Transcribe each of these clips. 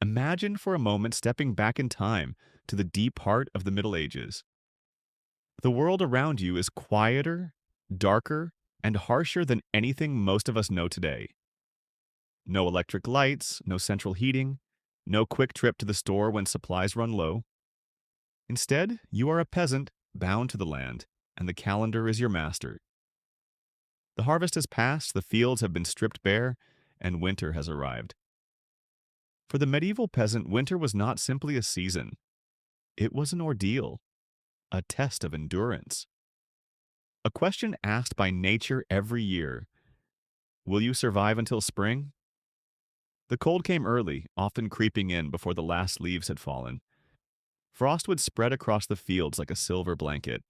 Imagine for a moment stepping back in time to the deep heart of the Middle Ages. The world around you is quieter, darker, and harsher than anything most of us know today. No electric lights, no central heating, no quick trip to the store when supplies run low. Instead, you are a peasant bound to the land, and the calendar is your master. The harvest has passed, the fields have been stripped bare, and winter has arrived. For the medieval peasant, winter was not simply a season, it was an ordeal, a test of endurance. A question asked by nature every year: will you survive until spring? The cold came early, often creeping in before the last leaves had fallen. Frost would spread across the fields like a silver blanket,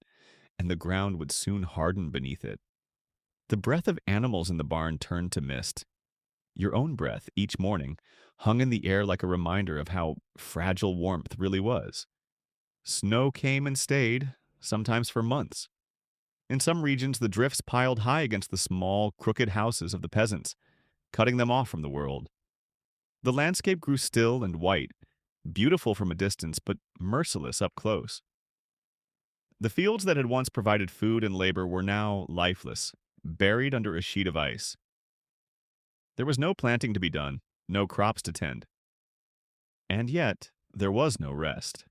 and the ground would soon harden beneath it. The breath of animals in the barn turned to mist. Your own breath, each morning, hung in the air like a reminder of how fragile warmth really was. Snow came and stayed, sometimes for months. In some regions, the drifts piled high against the small, crooked houses of the peasants, cutting them off from the world. The landscape grew still and white, beautiful from a distance, but merciless up close. The fields that had once provided food and labor were now lifeless, buried under a sheet of ice. There was no planting to be done, no crops to tend. And yet, there was no rest.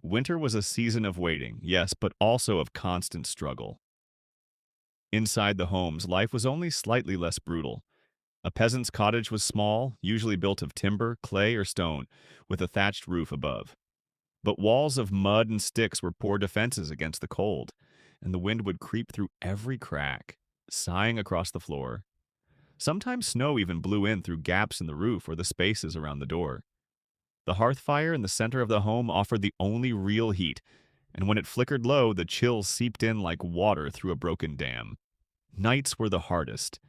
Winter was a season of waiting, yes, but also of constant struggle. Inside the homes, life was only slightly less brutal. A peasant's cottage was small, usually built of timber, clay, or stone, with a thatched roof above. But walls of mud and sticks were poor defenses against the cold, and the wind would creep through every crack, sighing across the floor. Sometimes snow even blew in through gaps in the roof or the spaces around the door. The hearth fire in the center of the home offered the only real heat, and when it flickered low, the chills seeped in like water through a broken dam. Nights were the hardest.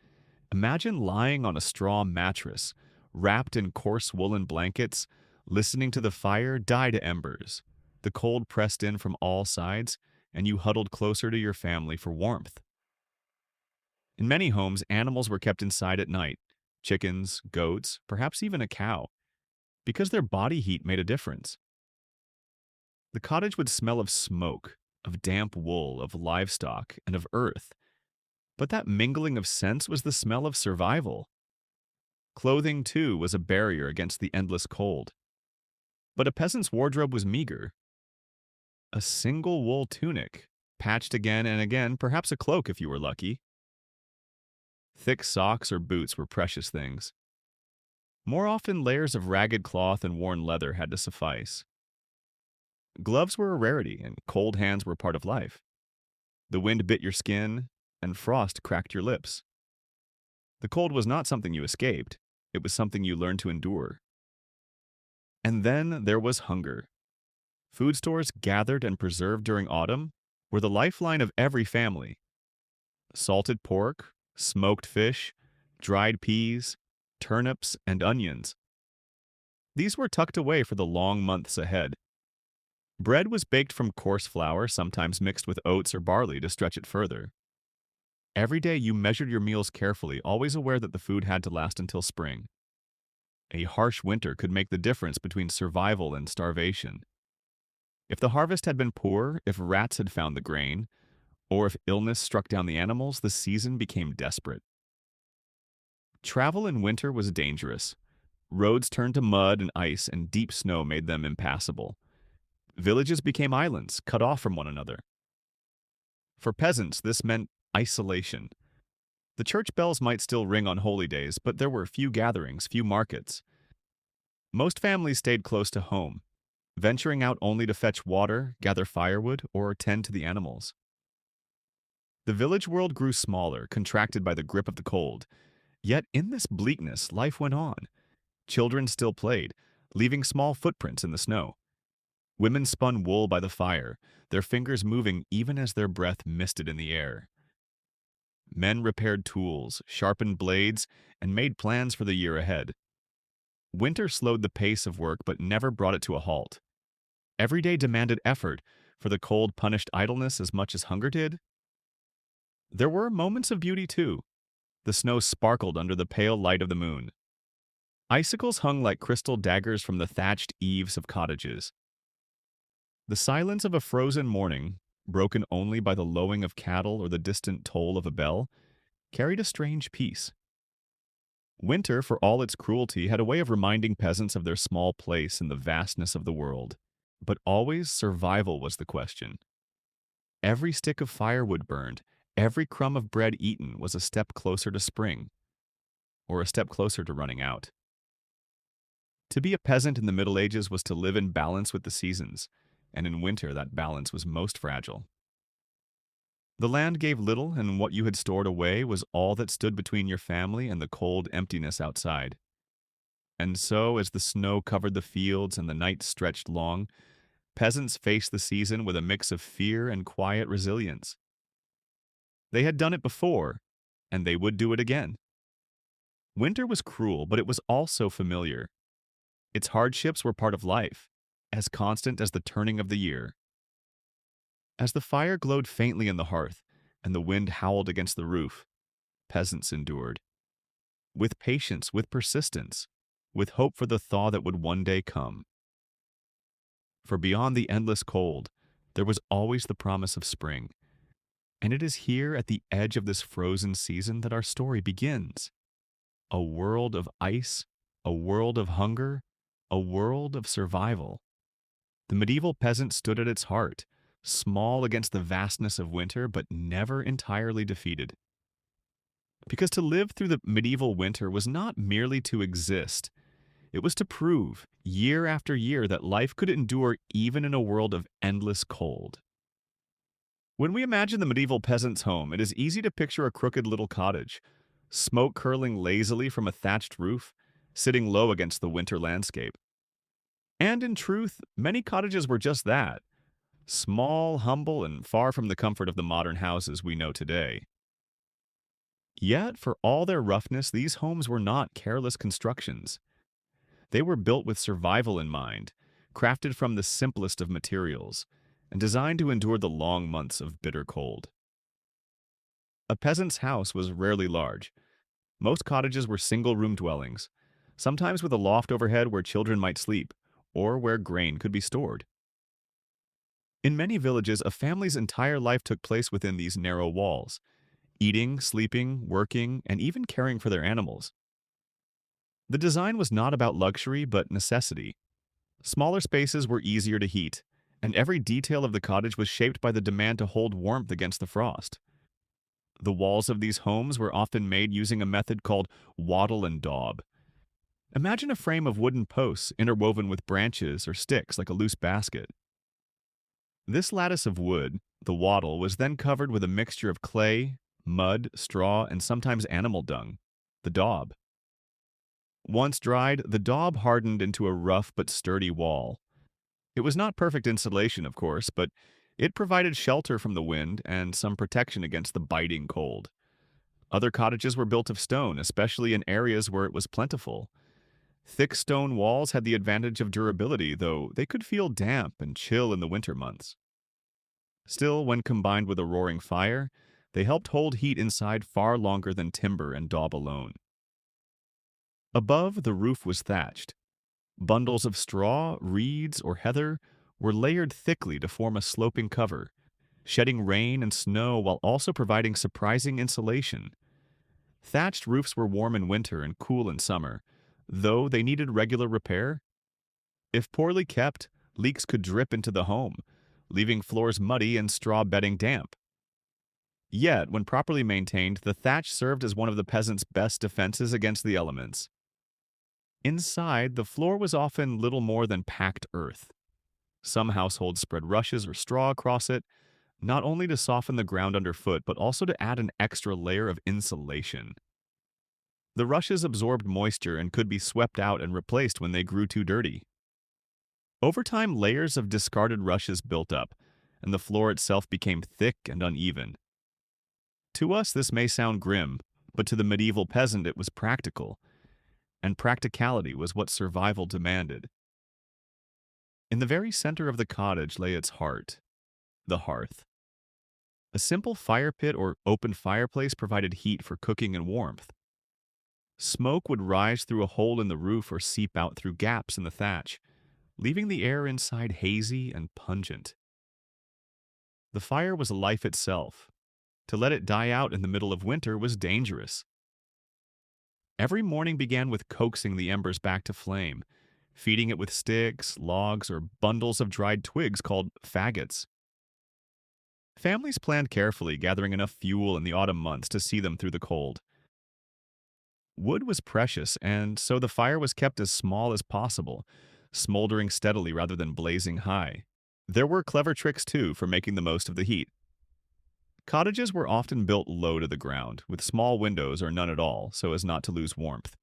Imagine lying on a straw mattress, wrapped in coarse woolen blankets, listening to the fire die to embers. The cold pressed in from all sides, and you huddled closer to your family for warmth. In many homes, animals were kept inside at night: chickens, goats, perhaps even a cow, because their body heat made a difference. The cottage would smell of smoke, of damp wool, of livestock, and of earth. But that mingling of scents was the smell of survival. Clothing, too, was a barrier against the endless cold. But a peasant's wardrobe was meager. A single wool tunic, patched again and again, perhaps a cloak if you were lucky. Thick socks or boots were precious things. More often, layers of ragged cloth and worn leather had to suffice. Gloves were a rarity, and cold hands were part of life. The wind bit your skin, and frost cracked your lips. The cold was not something you escaped, it was something you learned to endure. And then there was hunger. Food stores gathered and preserved during autumn were the lifeline of every family. Salted pork, smoked fish, dried peas, turnips, and onions. These were tucked away for the long months ahead. Bread was baked from coarse flour, sometimes mixed with oats or barley to stretch it further. Every day you measured your meals carefully, always aware that the food had to last until spring. A harsh winter could make the difference between survival and starvation. If the harvest had been poor, if rats had found the grain, or if illness struck down the animals, the season became desperate. Travel in winter was dangerous. Roads turned to mud and ice, and deep snow made them impassable. Villages became islands, cut off from one another. For peasants, this meant isolation. The church bells might still ring on holy days, but there were few gatherings, few markets. Most families stayed close to home, venturing out only to fetch water, gather firewood, or tend to the animals. The village world grew smaller, contracted by the grip of the cold. Yet in this bleakness, life went on. Children still played, leaving small footprints in the snow. Women spun wool by the fire, their fingers moving even as their breath misted in the air. Men repaired tools, sharpened blades, and made plans for the year ahead. Winter slowed the pace of work but never brought it to a halt. Every day demanded effort, for the cold punished idleness as much as hunger did. There were moments of beauty too. The snow sparkled under the pale light of the moon. Icicles hung like crystal daggers from the thatched eaves of cottages. The silence of a frozen morning, broken only by the lowing of cattle or the distant toll of a bell, carried a strange peace. Winter, for all its cruelty, had a way of reminding peasants of their small place in the vastness of the world. But always survival was the question. Every stick of firewood burned, every crumb of bread eaten was a step closer to spring, or a step closer to running out. To be a peasant in the Middle Ages was to live in balance with the seasons, and in winter that balance was most fragile. The land gave little, and what you had stored away was all that stood between your family and the cold emptiness outside. And so, as the snow covered the fields and the nights stretched long, peasants faced the season with a mix of fear and quiet resilience. They had done it before, and they would do it again. Winter was cruel, but it was also familiar. Its hardships were part of life, as constant as the turning of the year. As the fire glowed faintly in the hearth, and the wind howled against the roof, peasants endured. With patience, with persistence, with hope for the thaw that would one day come. For beyond the endless cold, there was always the promise of spring. And it is here at the edge of this frozen season that our story begins. A world of ice, a world of hunger, a world of survival. The medieval peasant stood at its heart, small against the vastness of winter, but never entirely defeated. Because to live through the medieval winter was not merely to exist, it was to prove, year after year, that life could endure even in a world of endless cold. When we imagine the medieval peasant's home, it is easy to picture a crooked little cottage, smoke curling lazily from a thatched roof, sitting low against the winter landscape. And in truth, many cottages were just that, small, humble, and far from the comfort of the modern houses we know today. Yet, for all their roughness, these homes were not careless constructions. They were built with survival in mind, crafted from the simplest of materials, and designed to endure the long months of bitter cold. A peasant's house was rarely large. Most cottages were single-room dwellings, sometimes with a loft overhead where children might sleep, or where grain could be stored. In many villages, a family's entire life took place within these narrow walls, eating, sleeping, working, and even caring for their animals. The design was not about luxury, but necessity. Smaller spaces were easier to heat, and every detail of the cottage was shaped by the demand to hold warmth against the frost. The walls of these homes were often made using a method called wattle and daub. Imagine a frame of wooden posts interwoven with branches or sticks like a loose basket. This lattice of wood, the wattle, was then covered with a mixture of clay, mud, straw, and sometimes animal dung, the daub. Once dried, the daub hardened into a rough but sturdy wall. It was not perfect insulation, of course, but it provided shelter from the wind and some protection against the biting cold. Other cottages were built of stone, especially in areas where it was plentiful. Thick stone walls had the advantage of durability, though they could feel damp and chill in the winter months. Still, when combined with a roaring fire, they helped hold heat inside far longer than timber and daub alone. Above, the roof was thatched. Bundles of straw, reeds, or heather were layered thickly to form a sloping cover, shedding rain and snow while also providing surprising insulation. Thatched roofs were warm in winter and cool in summer, though they needed regular repair. If poorly kept, leaks could drip into the home, leaving floors muddy and straw bedding damp. Yet, when properly maintained, the thatch served as one of the peasants' best defenses against the elements. Inside, the floor was often little more than packed earth. Some households spread rushes or straw across it, not only to soften the ground underfoot, but also to add an extra layer of insulation. The rushes absorbed moisture and could be swept out and replaced when they grew too dirty. Over time, layers of discarded rushes built up, and the floor itself became thick and uneven. To us, this may sound grim, but to the medieval peasant it was practical, and practicality was what survival demanded. In the very center of the cottage lay its heart, the hearth. A simple fire pit or open fireplace provided heat for cooking and warmth. Smoke would rise through a hole in the roof or seep out through gaps in the thatch, leaving the air inside hazy and pungent. The fire was life itself. To let it die out in the middle of winter was dangerous. Every morning began with coaxing the embers back to flame, feeding it with sticks, logs, or bundles of dried twigs called faggots. Families planned carefully, gathering enough fuel in the autumn months to see them through the cold. Wood was precious, and so the fire was kept as small as possible, smoldering steadily rather than blazing high. There were clever tricks, too, for making the most of the heat. Cottages were often built low to the ground, with small windows or none at all, so as not to lose warmth.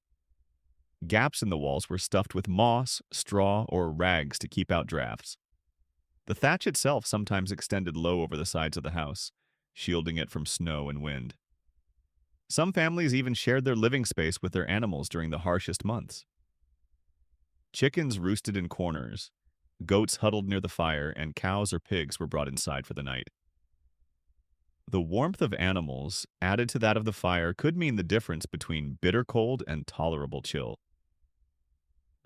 Gaps in the walls were stuffed with moss, straw, or rags to keep out drafts. The thatch itself sometimes extended low over the sides of the house, shielding it from snow and wind. Some families even shared their living space with their animals during the harshest months. Chickens roosted in corners, goats huddled near the fire, and cows or pigs were brought inside for the night. The warmth of animals, added to that of the fire, could mean the difference between bitter cold and tolerable chill.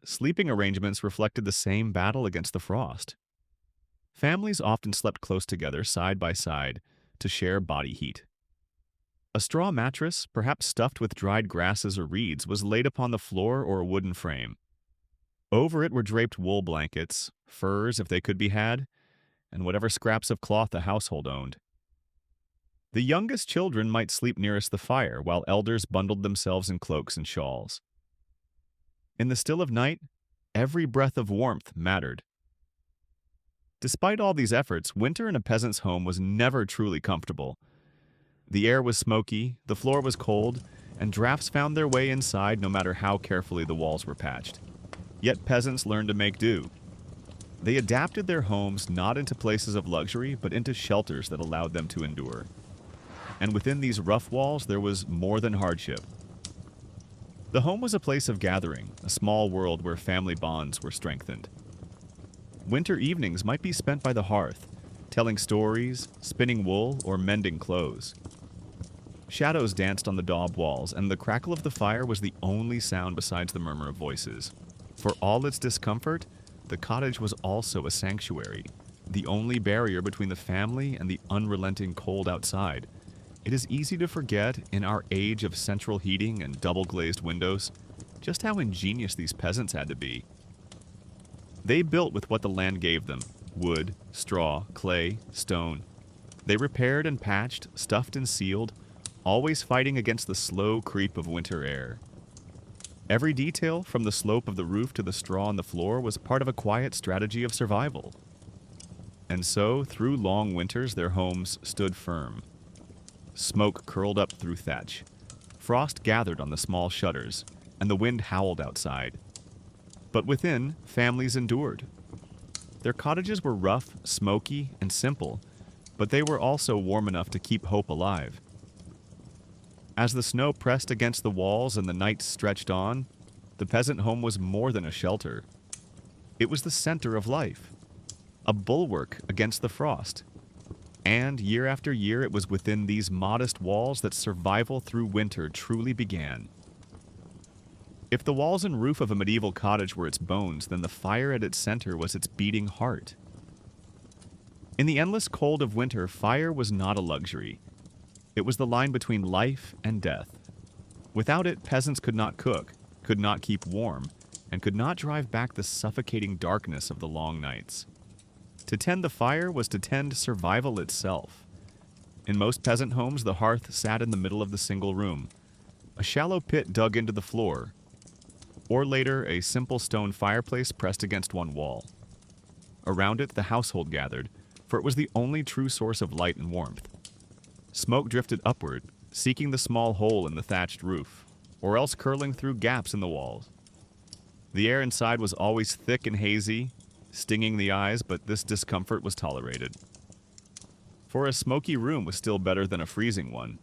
Sleeping arrangements reflected the same battle against the frost. Families often slept close together, side by side, to share body heat. A straw mattress, perhaps stuffed with dried grasses or reeds, was laid upon the floor or a wooden frame. Over it were draped wool blankets, furs if they could be had, and whatever scraps of cloth the household owned. The youngest children might sleep nearest the fire, while elders bundled themselves in cloaks and shawls. In the still of night, every breath of warmth mattered. Despite all these efforts, winter in a peasant's home was never truly comfortable. The air was smoky, the floor was cold, and drafts found their way inside no matter how carefully the walls were patched. Yet peasants learned to make do. They adapted their homes not into places of luxury, but into shelters that allowed them to endure. And within these rough walls, there was more than hardship. The home was a place of gathering, a small world where family bonds were strengthened. Winter evenings might be spent by the hearth, telling stories, spinning wool, or mending clothes. Shadows danced on the daub walls, and the crackle of the fire was the only sound besides the murmur of voices. For all its discomfort, the cottage was also a sanctuary, the only barrier between the family and the unrelenting cold outside. It is easy to forget, in our age of central heating and double-glazed windows, just how ingenious these peasants had to be. They built with what the land gave them: wood, straw, clay, stone. They repaired and patched, stuffed and sealed, always fighting against the slow creep of winter air. Every detail, from the slope of the roof to the straw on the floor, was part of a quiet strategy of survival. And so, through long winters, their homes stood firm. Smoke curled up through thatch. Frost gathered on the small shutters, and the wind howled outside. But within, families endured. Their cottages were rough, smoky, and simple, but they were also warm enough to keep hope alive. As the snow pressed against the walls and the nights stretched on, the peasant home was more than a shelter. It was the center of life, a bulwark against the frost. And year after year, it was within these modest walls that survival through winter truly began. If the walls and roof of a medieval cottage were its bones, then the fire at its center was its beating heart. In the endless cold of winter, fire was not a luxury. It was the line between life and death. Without it, peasants could not cook, could not keep warm, and could not drive back the suffocating darkness of the long nights. To tend the fire was to tend survival itself. In most peasant homes, the hearth sat in the middle of the single room, a shallow pit dug into the floor, or later a simple stone fireplace pressed against one wall. Around it, the household gathered, for it was the only true source of light and warmth. Smoke drifted upward, seeking the small hole in the thatched roof, or else curling through gaps in the walls. The air inside was always thick and hazy, stinging the eyes, but this discomfort was tolerated. For a smoky room was still better than a freezing one.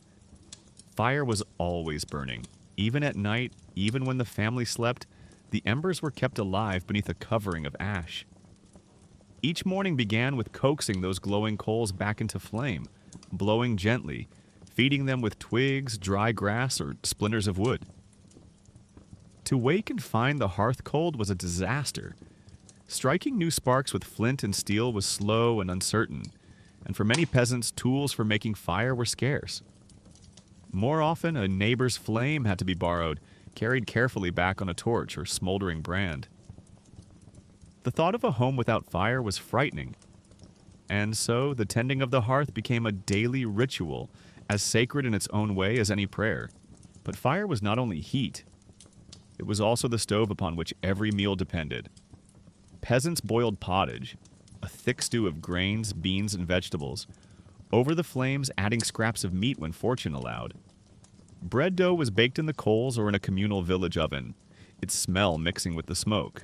Fire was always burning. Even at night, even when the family slept, the embers were kept alive beneath a covering of ash. Each morning began with coaxing those glowing coals back into flame, blowing gently, feeding them with twigs, dry grass, or splinters of wood. To wake and find the hearth cold was a disaster. Striking new sparks with flint and steel was slow and uncertain, and for many peasants, tools for making fire were scarce. More often, a neighbor's flame had to be borrowed, carried carefully back on a torch or smoldering brand. The thought of a home without fire was frightening, and so the tending of the hearth became a daily ritual, as sacred in its own way as any prayer. But fire was not only heat, it was also the stove upon which every meal depended. Peasants boiled pottage, a thick stew of grains, beans, and vegetables, over the flames, adding scraps of meat when fortune allowed. Bread dough was baked in the coals or in a communal village oven, its smell mixing with the smoke.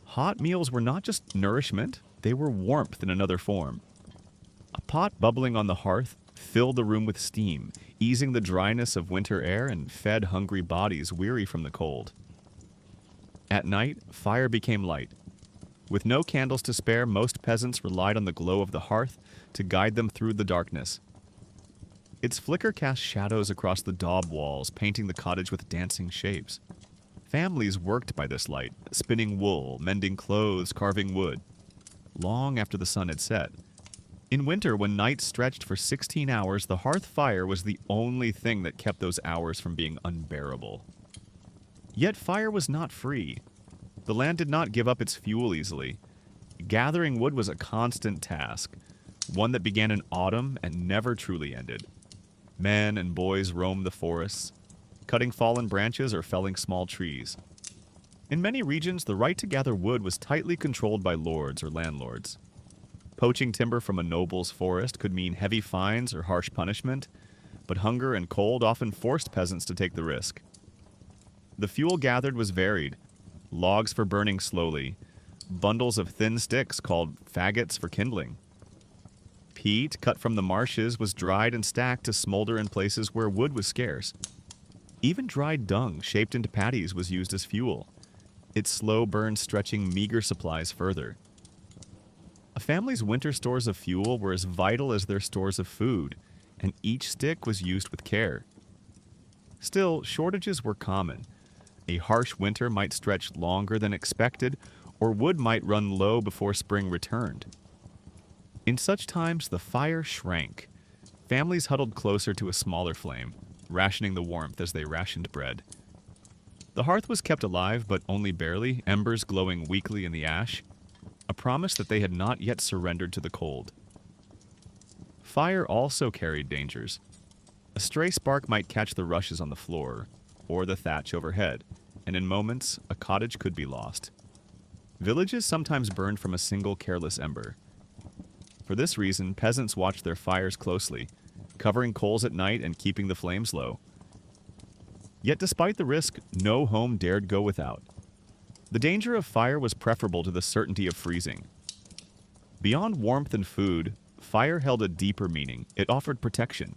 Hot meals were not just nourishment, they were warmth in another form. A pot bubbling on the hearth filled the room with steam, easing the dryness of winter air and fed hungry bodies weary from the cold. At night, fire became light. With no candles to spare, most peasants relied on the glow of the hearth to guide them through the darkness. Its flicker cast shadows across the daub walls, painting the cottage with dancing shapes. Families worked by this light, spinning wool, mending clothes, carving wood, long after the sun had set. In winter, when nights stretched for 16 hours, the hearth fire was the only thing that kept those hours from being unbearable. Yet fire was not free. The land did not give up its fuel easily. Gathering wood was a constant task, one that began in autumn and never truly ended. Men and boys roamed the forests, cutting fallen branches or felling small trees. In many regions, the right to gather wood was tightly controlled by lords or landlords. Poaching timber from a noble's forest could mean heavy fines or harsh punishment, but hunger and cold often forced peasants to take the risk. The fuel gathered was varied: logs for burning slowly, bundles of thin sticks called faggots for kindling. Peat, cut from the marshes, was dried and stacked to smolder in places where wood was scarce. Even dried dung, shaped into patties, was used as fuel, its slow burn stretching meager supplies further. A family's winter stores of fuel were as vital as their stores of food, and each stick was used with care. Still, shortages were common. A harsh winter might stretch longer than expected, or wood might run low before spring returned. In such times, the fire shrank. Families huddled closer to a smaller flame, rationing the warmth as they rationed bread. The hearth was kept alive, but only barely, embers glowing weakly in the ash, a promise that they had not yet surrendered to the cold. Fire also carried dangers. A stray spark might catch the rushes on the floor, or the thatch overhead, and in moments, a cottage could be lost. Villages sometimes burned from a single careless ember. For this reason, peasants watched their fires closely, covering coals at night and keeping the flames low. Yet despite the risk, no home dared go without. The danger of fire was preferable to the certainty of freezing. Beyond warmth and food, fire held a deeper meaning. It offered protection.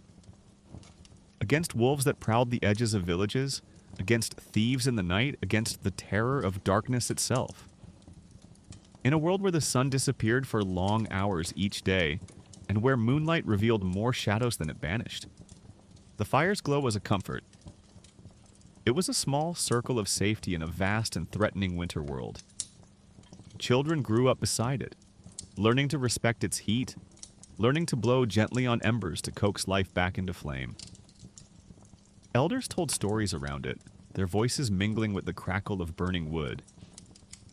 Against wolves that prowled the edges of villages, against thieves in the night, against the terror of darkness itself. In a world where the sun disappeared for long hours each day, and where moonlight revealed more shadows than it banished, the fire's glow was a comfort. It was a small circle of safety in a vast and threatening winter world. Children grew up beside it, learning to respect its heat, learning to blow gently on embers to coax life back into flame. Elders told stories around it, their voices mingling with the crackle of burning wood.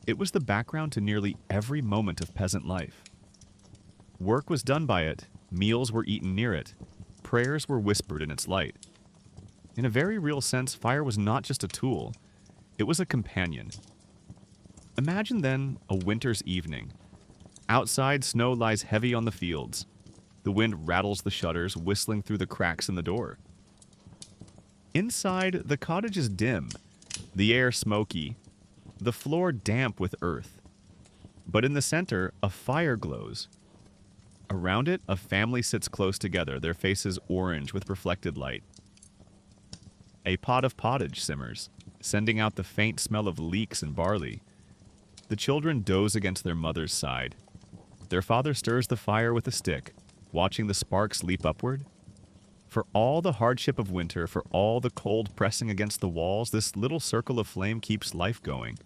It was the background to nearly every moment of peasant life. Work was done by it, meals were eaten near it, prayers were whispered in its light. In a very real sense, fire was not just a tool, it was a companion. Imagine then a winter's evening. Outside, snow lies heavy on the fields. The wind rattles the shutters, whistling through the cracks in the door. Inside, the cottage is dim, the air smoky, the floor damp with earth. But in the center, a fire glows. Around it, a family sits close together, their faces orange with reflected light. A pot of pottage simmers, sending out the faint smell of leeks and barley. The children doze against their mother's side. Their father stirs the fire with a stick, watching the sparks leap upward. For all the hardship of winter, for all the cold pressing against the walls, this little circle of flame keeps life going.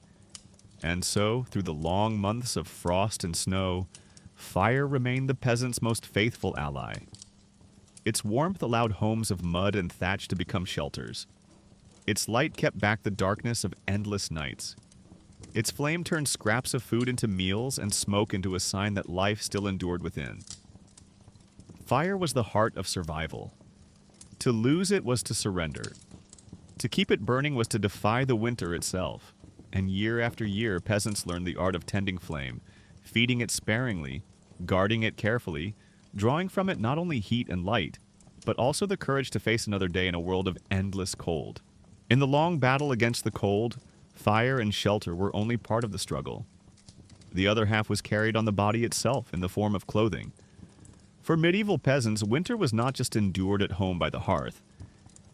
And so, through the long months of frost and snow, fire remained the peasant's most faithful ally. Its warmth allowed homes of mud and thatch to become shelters. Its light kept back the darkness of endless nights. Its flame turned scraps of food into meals and smoke into a sign that life still endured within. Fire was the heart of survival. To lose it was to surrender. To keep it burning was to defy the winter itself. And year after year, peasants learned the art of tending flame, feeding it sparingly, guarding it carefully, drawing from it not only heat and light, but also the courage to face another day in a world of endless cold. In the long battle against the cold, fire and shelter were only part of the struggle. The other half was carried on the body itself in the form of clothing. For medieval peasants, winter was not just endured at home by the hearth.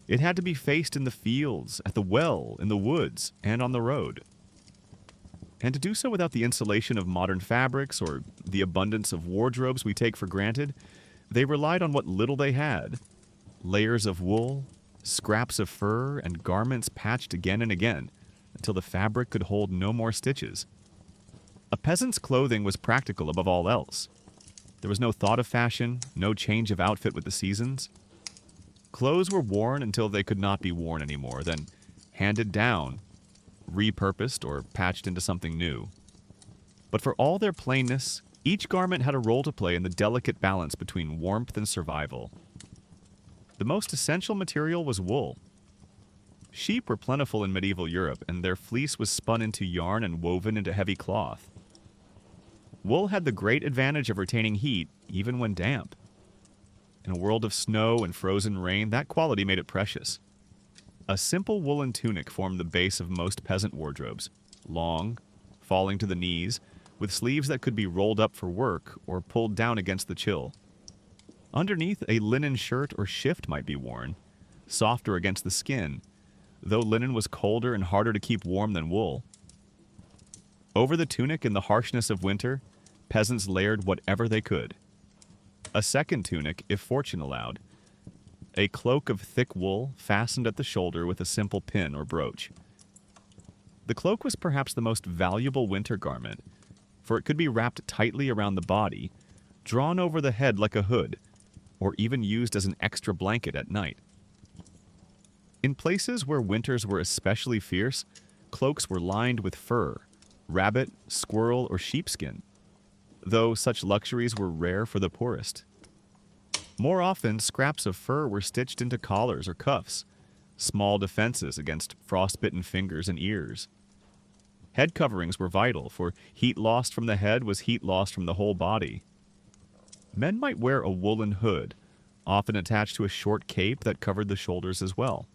It had to be faced in the fields, at the well, in the woods, and on the road. And to do so without the insulation of modern fabrics or the abundance of wardrobes we take for granted, they relied on what little they had: layers of wool, scraps of fur, and garments patched again and again, until the fabric could hold no more stitches. A peasant's clothing was practical above all else. There was no thought of fashion, no change of outfit with the seasons. Clothes were worn until they could not be worn anymore, then handed down, repurposed, or patched into something new. But for all their plainness, each garment had a role to play in the delicate balance between warmth and survival. The most essential material was wool. Sheep were plentiful in medieval Europe, and their fleece was spun into yarn and woven into heavy cloth. Wool had the great advantage of retaining heat, even when damp. In a world of snow and frozen rain, that quality made it precious. A simple woolen tunic formed the base of most peasant wardrobes, long, falling to the knees, with sleeves that could be rolled up for work or pulled down against the chill. Underneath, a linen shirt or shift might be worn, softer against the skin, though linen was colder and harder to keep warm than wool. Over the tunic in the harshness of winter, peasants layered whatever they could. A second tunic, if fortune allowed. A cloak of thick wool fastened at the shoulder with a simple pin or brooch. The cloak was perhaps the most valuable winter garment, for it could be wrapped tightly around the body, drawn over the head like a hood, or even used as an extra blanket at night. In places where winters were especially fierce, cloaks were lined with fur, rabbit, squirrel, or sheepskin, though such luxuries were rare for the poorest. More often, scraps of fur were stitched into collars or cuffs, small defenses against frostbitten fingers and ears. Head coverings were vital, for heat lost from the head was heat lost from the whole body. Men might wear a woolen hood, often attached to a short cape that covered the shoulders as well.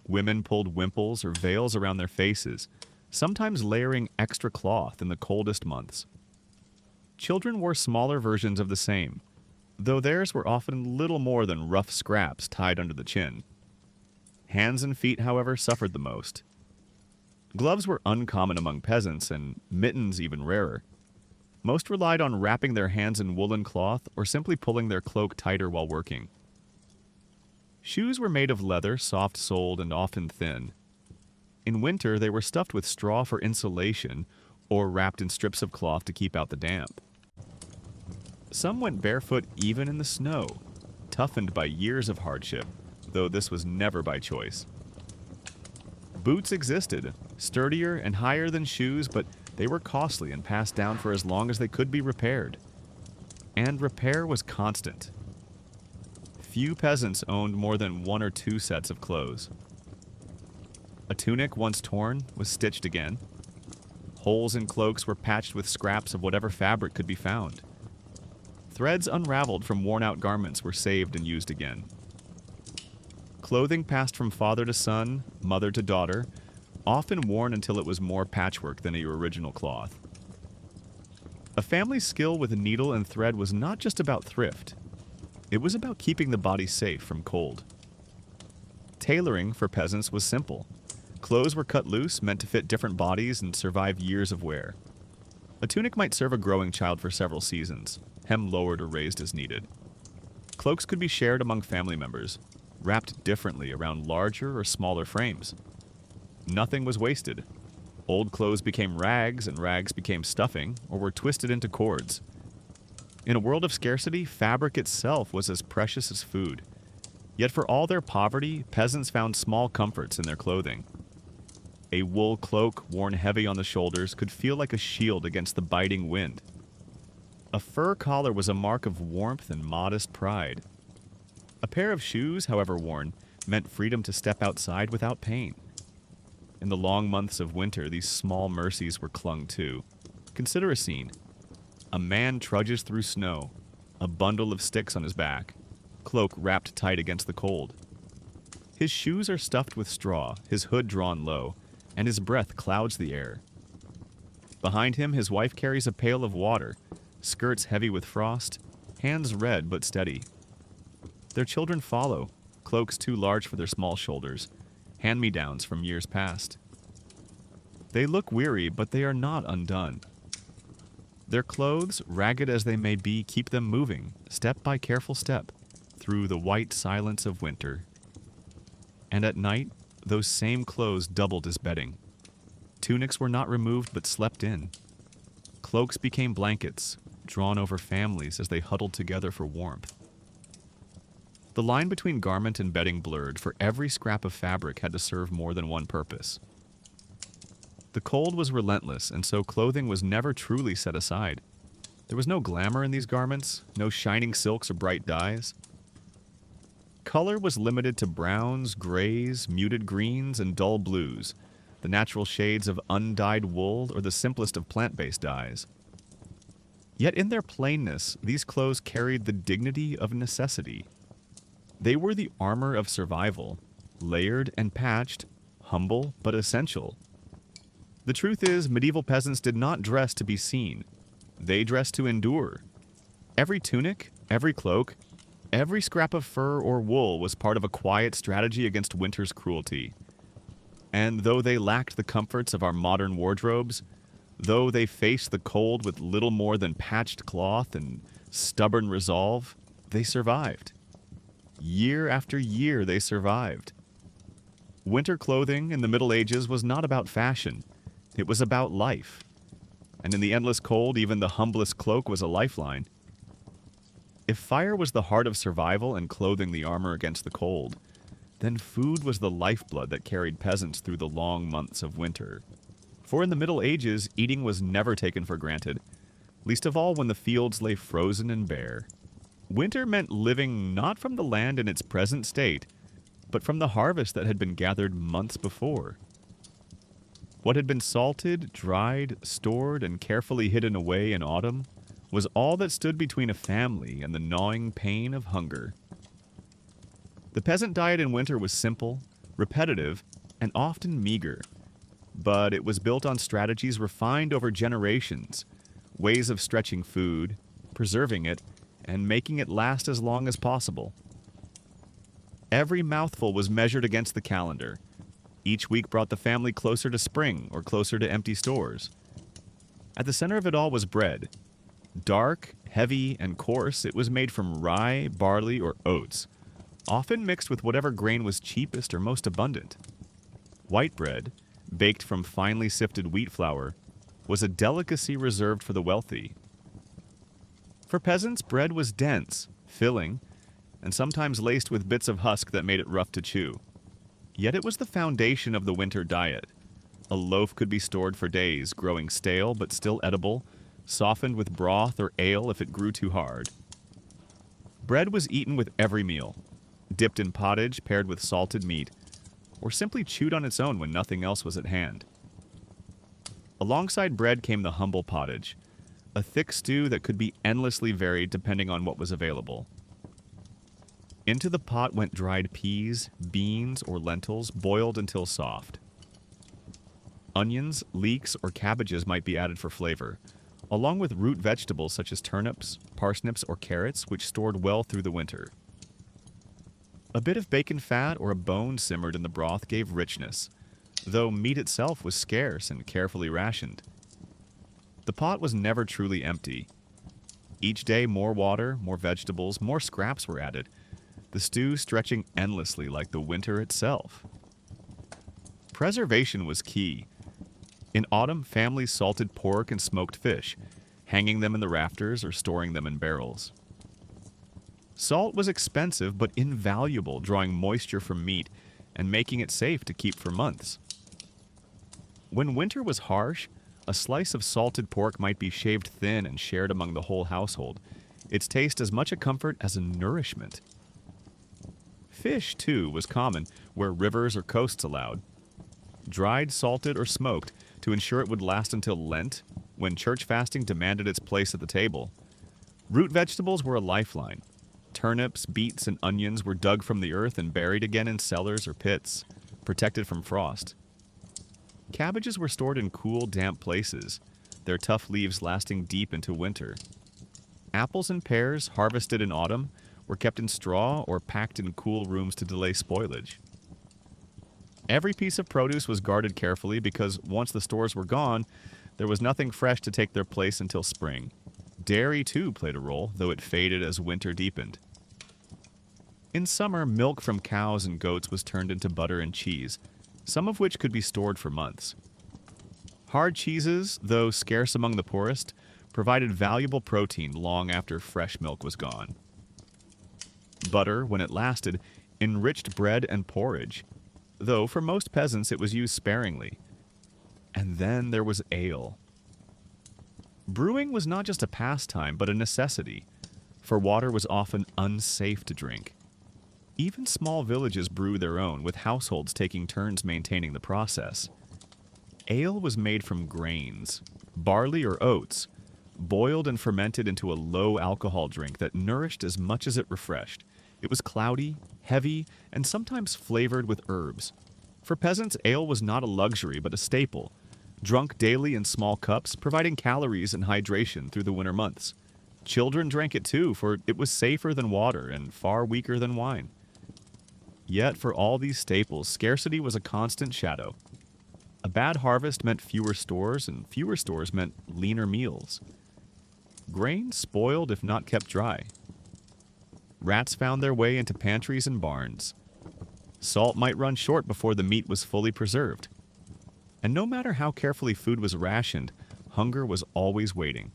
Women pulled wimples or veils around their faces, sometimes layering extra cloth in the coldest months. Children wore smaller versions of the same, though theirs were often little more than rough scraps tied under the chin. Hands and feet, however, suffered the most. Gloves were uncommon among peasants, and mittens even rarer. Most relied on wrapping their hands in woolen cloth or simply pulling their cloak tighter while working. Shoes were made of leather, soft-soled and often thin. In winter, they were stuffed with straw for insulation or wrapped in strips of cloth to keep out the damp. Some went barefoot even in the snow, toughened by years of hardship, though this was never by choice. Boots existed, sturdier and higher than shoes, but they were costly and passed down for as long as they could be repaired. And repair was constant. Few peasants owned more than one or two sets of clothes. A tunic, once torn, was stitched again. Holes in cloaks were patched with scraps of whatever fabric could be found. Threads unraveled from worn-out garments were saved and used again. Clothing passed from father to son, mother to daughter, often worn until it was more patchwork than your original cloth. A family's skill with needle and thread was not just about thrift. It was about keeping the body safe from cold. Tailoring for peasants was simple. Clothes were cut loose, meant to fit different bodies and survive years of wear. A tunic might serve a growing child for several seasons, hem lowered or raised as needed. Cloaks could be shared among family members, wrapped differently around larger or smaller frames. Nothing was wasted. Old clothes became rags, and rags became stuffing, or were twisted into cords. In a world of scarcity, fabric itself was as precious as food. Yet for all their poverty, peasants found small comforts in their clothing. A wool cloak worn heavy on the shoulders could feel like a shield against the biting wind. A fur collar was a mark of warmth and modest pride. A pair of shoes, however worn, meant freedom to step outside without pain. In the long months of winter, these small mercies were clung to. Consider a scene. A man trudges through snow, a bundle of sticks on his back, cloak wrapped tight against the cold. His shoes are stuffed with straw, his hood drawn low, and his breath clouds the air. Behind him, his wife carries a pail of water, skirts heavy with frost, hands red but steady. Their children follow, cloaks too large for their small shoulders, hand-me-downs from years past. They look weary, but they are not undone. Their clothes, ragged as they may be, keep them moving, step by careful step, through the white silence of winter. And at night, those same clothes doubled as bedding. Tunics were not removed but slept in. Cloaks became blankets, drawn over families as they huddled together for warmth. The line between garment and bedding blurred, for every scrap of fabric had to serve more than one purpose. The cold was relentless, and so clothing was never truly set aside. There was no glamour in these garments, no shining silks or bright dyes. Color was limited to browns, grays, muted greens, and dull blues, the natural shades of undyed wool or the simplest of plant-based dyes. Yet in their plainness, these clothes carried the dignity of necessity. They were the armor of survival, layered and patched, humble but essential. The truth is, medieval peasants did not dress to be seen. They dressed to endure. Every tunic, every cloak, every scrap of fur or wool was part of a quiet strategy against winter's cruelty. And though they lacked the comforts of our modern wardrobes, though they faced the cold with little more than patched cloth and stubborn resolve, they survived. Year after year they survived. Winter clothing in the Middle Ages was not about fashion. It was about life. And in the endless cold, even the humblest cloak was a lifeline. If fire was the heart of survival and clothing the armor against the cold, then food was the lifeblood that carried peasants through the long months of winter. For in the Middle Ages, eating was never taken for granted, least of all when the fields lay frozen and bare. Winter meant living not from the land in its present state, but from the harvest that had been gathered months before. What had been salted, dried, stored, and carefully hidden away in autumn was all that stood between a family and the gnawing pain of hunger. The peasant diet in winter was simple, repetitive, and often meager, but it was built on strategies refined over generations, ways of stretching food, preserving it, and making it last as long as possible. Every mouthful was measured against the calendar. Each week brought the family closer to spring or closer to empty stores. At the center of it all was bread. Dark, heavy, and coarse, it was made from rye, barley, or oats, often mixed with whatever grain was cheapest or most abundant. White bread, baked from finely sifted wheat flour, was a delicacy reserved for the wealthy. For peasants, bread was dense, filling, and sometimes laced with bits of husk that made it rough to chew. Yet it was the foundation of the winter diet. A loaf could be stored for days, growing stale but still edible, softened with broth or ale if it grew too hard. Bread was eaten with every meal, dipped in pottage paired with salted meat, or simply chewed on its own when nothing else was at hand. Alongside bread came the humble pottage, a thick stew that could be endlessly varied depending on what was available. Into the pot went dried peas, beans, or lentils, boiled until soft. Onions, leeks, or cabbages might be added for flavor, along with root vegetables such as turnips, parsnips, or carrots, which stored well through the winter. A bit of bacon fat or a bone simmered in the broth gave richness, though meat itself was scarce and carefully rationed. The pot was never truly empty. Each day, more water, more vegetables, more scraps were added, the stew stretching endlessly like the winter itself. Preservation was key. In autumn, families salted pork and smoked fish, hanging them in the rafters or storing them in barrels. Salt was expensive but invaluable, drawing moisture from meat and making it safe to keep for months. When winter was harsh, a slice of salted pork might be shaved thin and shared among the whole household, its taste as much a comfort as a nourishment. Fish, too, was common where rivers or coasts allowed. Dried, salted, or smoked to ensure it would last until Lent, when church fasting demanded its place at the table. Root vegetables were a lifeline. Turnips, beets, and onions were dug from the earth and buried again in cellars or pits, protected from frost. Cabbages were stored in cool, damp places, their tough leaves lasting deep into winter. Apples and pears, harvested in autumn, were kept in straw or packed in cool rooms to delay spoilage. Every piece of produce was guarded carefully because once the stores were gone, there was nothing fresh to take their place until spring. Dairy, too, played a role, though it faded as winter deepened. In summer, milk from cows and goats was turned into butter and cheese, some of which could be stored for months. Hard cheeses, though scarce among the poorest, provided valuable protein long after fresh milk was gone. Butter, when it lasted, enriched bread and porridge, though for most peasants it was used sparingly. And then there was ale. Brewing was not just a pastime, but a necessity, for water was often unsafe to drink. Even small villages brewed their own, with households taking turns maintaining the process. Ale was made from grains, barley or oats, boiled and fermented into a low-alcohol drink that nourished as much as it refreshed. It was cloudy, heavy, and sometimes flavored with herbs. For peasants, ale was not a luxury, but a staple, drunk daily in small cups, providing calories and hydration through the winter months. Children drank it too, for it was safer than water and far weaker than wine. Yet for all these staples, scarcity was a constant shadow. A bad harvest meant fewer stores, and fewer stores meant leaner meals. Grain spoiled if not kept dry. Rats found their way into pantries and barns. Salt might run short before the meat was fully preserved. And no matter how carefully food was rationed, hunger was always waiting.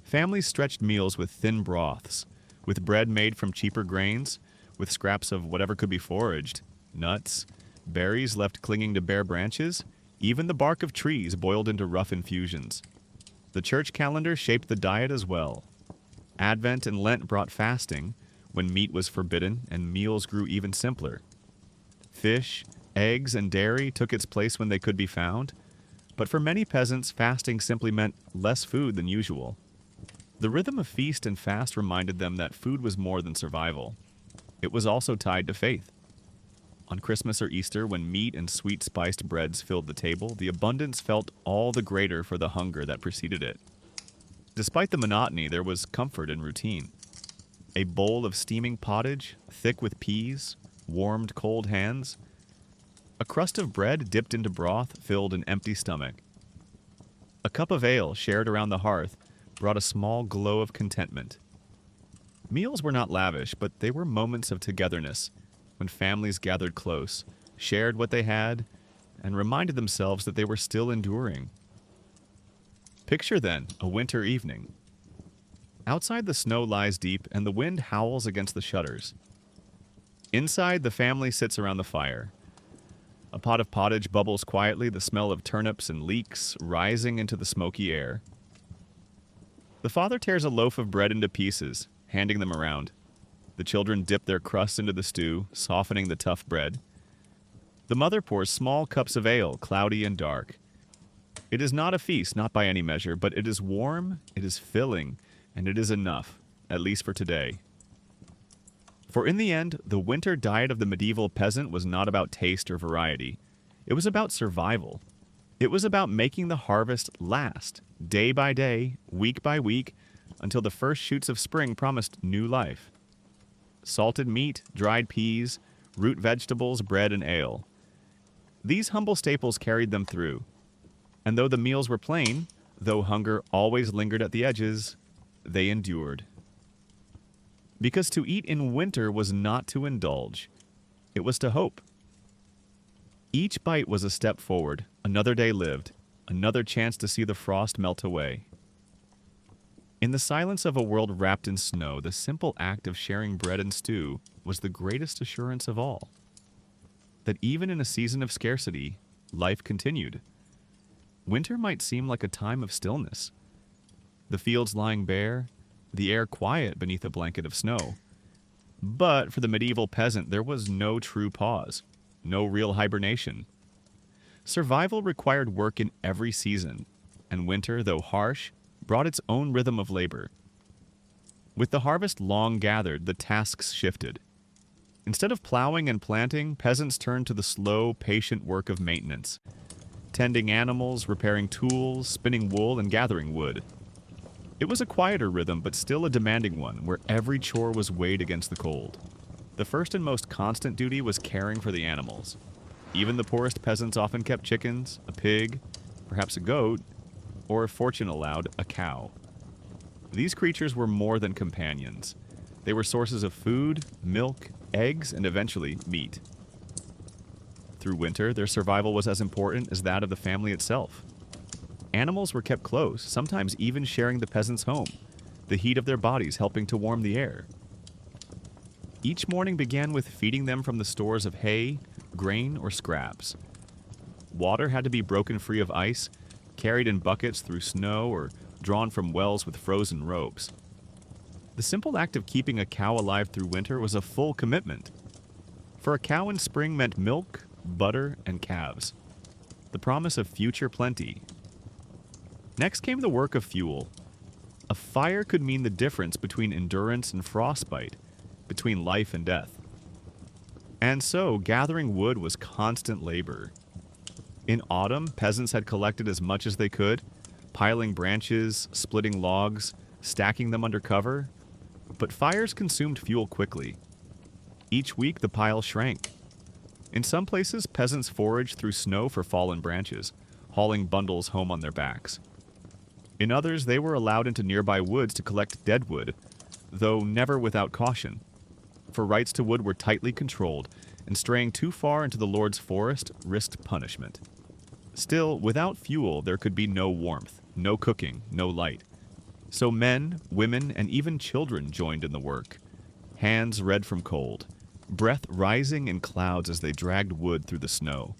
Families stretched meals with thin broths, with bread made from cheaper grains, with scraps of whatever could be foraged, nuts, berries left clinging to bare branches, even the bark of trees boiled into rough infusions. The church calendar shaped the diet as well. Advent and Lent brought fasting, when meat was forbidden and meals grew even simpler. Fish, eggs, and dairy took its place when they could be found, but for many peasants, fasting simply meant less food than usual. The rhythm of feast and fast reminded them that food was more than survival. It was also tied to faith. On Christmas or Easter, when meat and sweet-spiced breads filled the table, the abundance felt all the greater for the hunger that preceded it. Despite the monotony, there was comfort in routine. A bowl of steaming pottage, thick with peas, warmed cold hands. A crust of bread dipped into broth filled an empty stomach. A cup of ale shared around the hearth brought a small glow of contentment. Meals were not lavish, but they were moments of togetherness, when families gathered close, shared what they had, and reminded themselves that they were still enduring. Picture, then, a winter evening. Outside, the snow lies deep, and the wind howls against the shutters. Inside, the family sits around the fire. A pot of pottage bubbles quietly, the smell of turnips and leeks rising into the smoky air. The father tears a loaf of bread into pieces, handing them around. The children dip their crusts into the stew, softening the tough bread. The mother pours small cups of ale, cloudy and dark. It is not a feast, not by any measure, but it is warm, it is filling, and it is enough, at least for today. For in the end, the winter diet of the medieval peasant was not about taste or variety. It was about survival. It was about making the harvest last, day by day, week by week, until the first shoots of spring promised new life. Salted meat, dried peas, root vegetables, bread, and ale. These humble staples carried them through. And though the meals were plain, though hunger always lingered at the edges, they endured. Because to eat in winter was not to indulge, it was to hope. Each bite was a step forward, another day lived, another chance to see the frost melt away. In the silence of a world wrapped in snow, the simple act of sharing bread and stew was the greatest assurance of all. That even in a season of scarcity, life continued. Winter might seem like a time of stillness. The fields lying bare, the air quiet beneath a blanket of snow. But for the medieval peasant, there was no true pause, no real hibernation. Survival required work in every season, and winter, though harsh, brought its own rhythm of labor. With the harvest long gathered, the tasks shifted. Instead of plowing and planting, peasants turned to the slow, patient work of maintenance, tending animals, repairing tools, spinning wool, and gathering wood. It was a quieter rhythm, but still a demanding one, where every chore was weighed against the cold. The first and most constant duty was caring for the animals. Even the poorest peasants often kept chickens, a pig, perhaps a goat, or if fortune allowed, a cow. These creatures were more than companions. They were sources of food, milk, eggs, and eventually meat. Through winter, their survival was as important as that of the family itself. Animals were kept close, sometimes even sharing the peasant's home, the heat of their bodies helping to warm the air. Each morning began with feeding them from the stores of hay, grain, or scraps. Water had to be broken free of ice, carried in buckets through snow, or drawn from wells with frozen ropes. The simple act of keeping a cow alive through winter was a full commitment. For a cow in spring meant milk, butter, and calves, the promise of future plenty. Next came the work of fuel. A fire could mean the difference between endurance and frostbite, between life and death. And so, gathering wood was constant labor. In autumn, peasants had collected as much as they could, piling branches, splitting logs, stacking them under cover. But fires consumed fuel quickly. Each week, the pile shrank. In some places, peasants foraged through snow for fallen branches, hauling bundles home on their backs. In others, they were allowed into nearby woods to collect dead wood, though never without caution. For rights to wood were tightly controlled, and straying too far into the Lord's forest risked punishment. Still, without fuel, there could be no warmth, no cooking, no light. So men, women, and even children joined in the work, hands red from cold, breath rising in clouds as they dragged wood through the snow.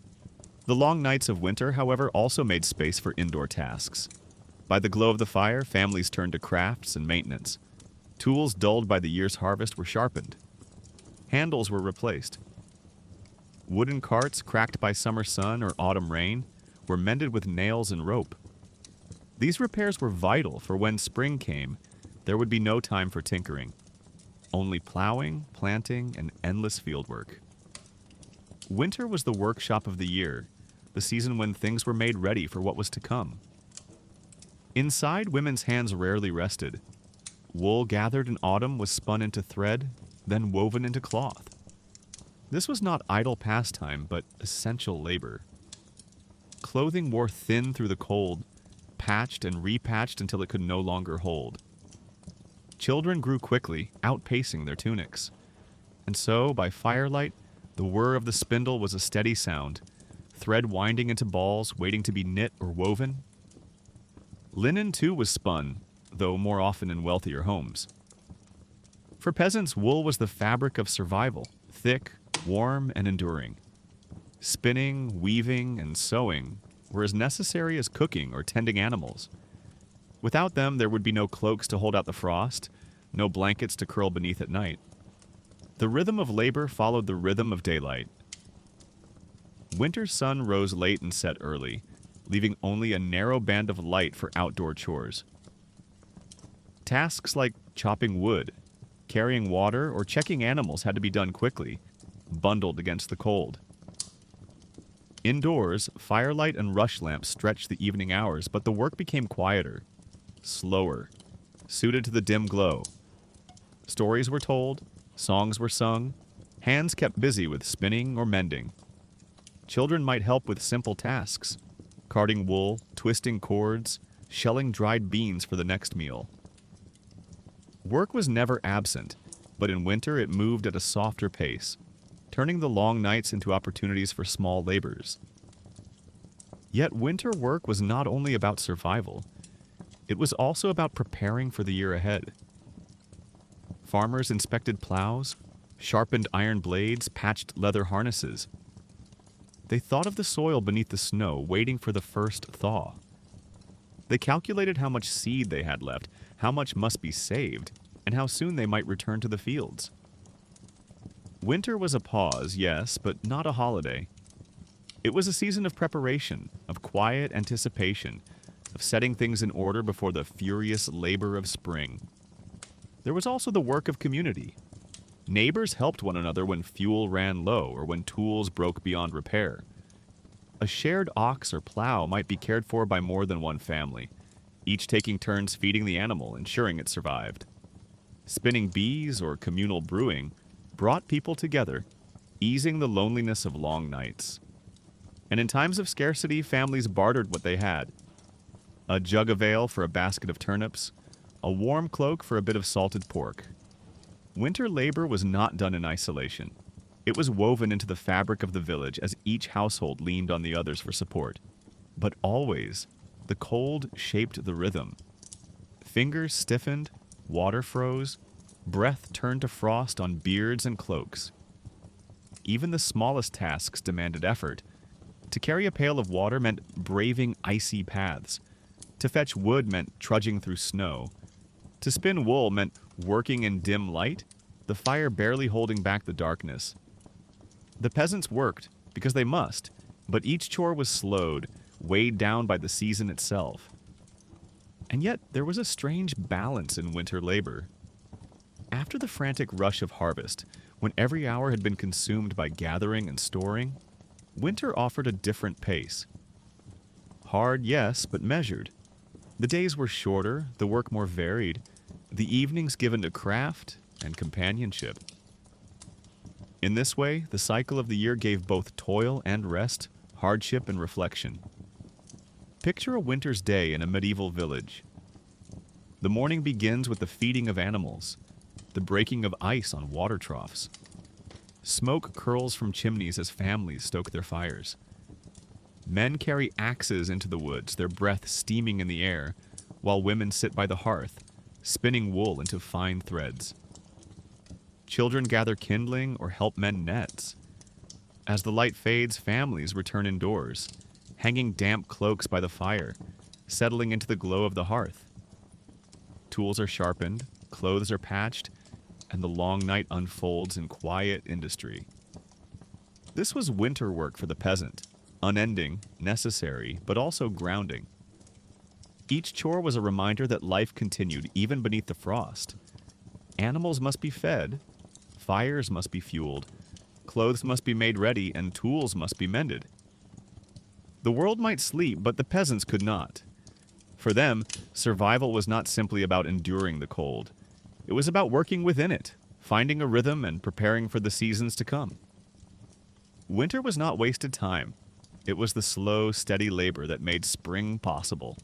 The long nights of winter, however, also made space for indoor tasks. By the glow of the fire, families turned to crafts and maintenance. Tools dulled by the year's harvest were sharpened. Handles were replaced. Wooden carts, cracked by summer sun or autumn rain, were mended with nails and rope. These repairs were vital, for when spring came, there would be no time for tinkering. Only plowing, planting, and endless fieldwork. Winter was the workshop of the year, the season when things were made ready for what was to come. Inside, women's hands rarely rested. Wool gathered in autumn was spun into thread, then woven into cloth. This was not idle pastime, but essential labor. Clothing wore thin through the cold, patched and repatched until it could no longer hold. Children grew quickly, outpacing their tunics. And so, by firelight, the whir of the spindle was a steady sound, thread winding into balls waiting to be knit or woven. Linen, too, was spun, though more often in wealthier homes. For peasants, wool was the fabric of survival, thick, warm, and enduring. Spinning, weaving, and sewing were as necessary as cooking or tending animals. Without them, there would be no cloaks to hold out the frost, no blankets to curl beneath at night. The rhythm of labor followed the rhythm of daylight. Winter's sun rose late and set early, leaving only a narrow band of light for outdoor chores. Tasks like chopping wood, carrying water, or checking animals had to be done quickly, bundled against the cold. Indoors, firelight and rush lamps stretched the evening hours, but the work became quieter, slower, suited to the dim glow. Stories were told, songs were sung, hands kept busy with spinning or mending. Children might help with simple tasks, carding wool, twisting cords, shelling dried beans for the next meal. Work was never absent, but in winter it moved at a softer pace, turning the long nights into opportunities for small labors. Yet winter work was not only about survival, it was also about preparing for the year ahead. Farmers inspected plows, sharpened iron blades, patched leather harnesses. They thought of the soil beneath the snow, waiting for the first thaw. They calculated how much seed they had left, how much must be saved, and how soon they might return to the fields. Winter was a pause, yes, but not a holiday. It was a season of preparation, of quiet anticipation, of setting things in order before the furious labor of spring. There was also the work of community. Neighbors helped one another when fuel ran low or when tools broke beyond repair. A shared ox or plow might be cared for by more than one family, each taking turns feeding the animal, ensuring it survived. Spinning bees or communal brewing brought people together, easing the loneliness of long nights. And in times of scarcity, families bartered what they had. A jug of ale for a basket of turnips, a warm cloak for a bit of salted pork. Winter labor was not done in isolation. It was woven into the fabric of the village as each household leaned on the others for support. But always, the cold shaped the rhythm. Fingers stiffened, water froze, breath turned to frost on beards and cloaks. Even the smallest tasks demanded effort. To carry a pail of water meant braving icy paths. To fetch wood meant trudging through snow. To spin wool meant working in dim light, the fire barely holding back the darkness. The peasants worked because they must, but each chore was slowed, weighed down by the season itself. And yet there was a strange balance in winter labor. After the frantic rush of harvest, when every hour had been consumed by gathering and storing, winter offered a different pace. Hard, yes, but measured. The days were shorter, the work more varied, the evenings given to craft and companionship. In this way, the cycle of the year gave both toil and rest, hardship and reflection. Picture a winter's day in a medieval village. The morning begins with the feeding of animals, the breaking of ice on water troughs. Smoke curls from chimneys as families stoke their fires. Men carry axes into the woods, their breath steaming in the air, while women sit by the hearth, spinning wool into fine threads. Children gather kindling or help mend nets. As the light fades, families return indoors, hanging damp cloaks by the fire, settling into the glow of the hearth. Tools are sharpened, clothes are patched, and the long night unfolds in quiet industry. This was winter work for the peasant, unending, necessary, but also grounding. Each chore was a reminder that life continued even beneath the frost. Animals must be fed, fires must be fueled, clothes must be made ready, and tools must be mended. The world might sleep, but the peasants could not. For them, survival was not simply about enduring the cold. It was about working within it, finding a rhythm and preparing for the seasons to come. Winter was not wasted time. It was the slow, steady labor that made spring possible.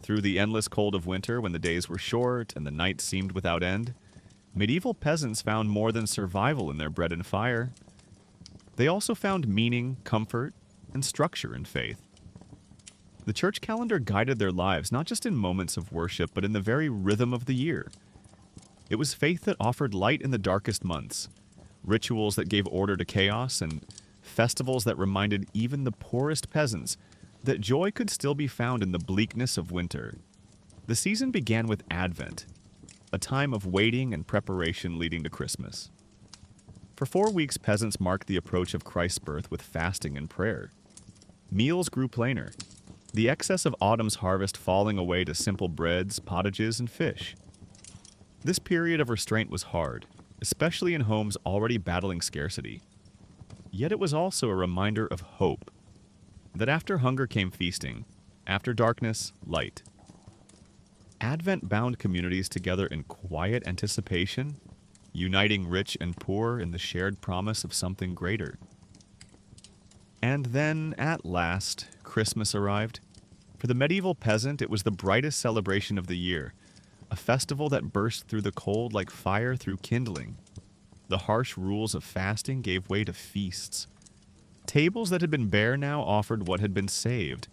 Through the endless cold of winter, when the days were short and the nights seemed without end, medieval peasants found more than survival in their bread and fire. They also found meaning, comfort, and structure in faith. The church calendar guided their lives not just in moments of worship, but in the very rhythm of the year. It was faith that offered light in the darkest months, rituals that gave order to chaos, and festivals that reminded even the poorest peasants that joy could still be found in the bleakness of winter. The season began with Advent, a time of waiting and preparation leading to Christmas. For 4 weeks, peasants marked the approach of Christ's birth with fasting and prayer. Meals grew plainer, the excess of autumn's harvest falling away to simple breads, pottages, and fish. This period of restraint was hard, especially in homes already battling scarcity. Yet it was also a reminder of hope, that after hunger came feasting, after darkness, light. Advent bound communities together in quiet anticipation, uniting rich and poor in the shared promise of something greater. And then, at last, Christmas arrived. For the medieval peasant, it was the brightest celebration of the year, a festival that burst through the cold like fire through kindling. The harsh rules of fasting gave way to feasts. Tables that had been bare now offered what had been saved: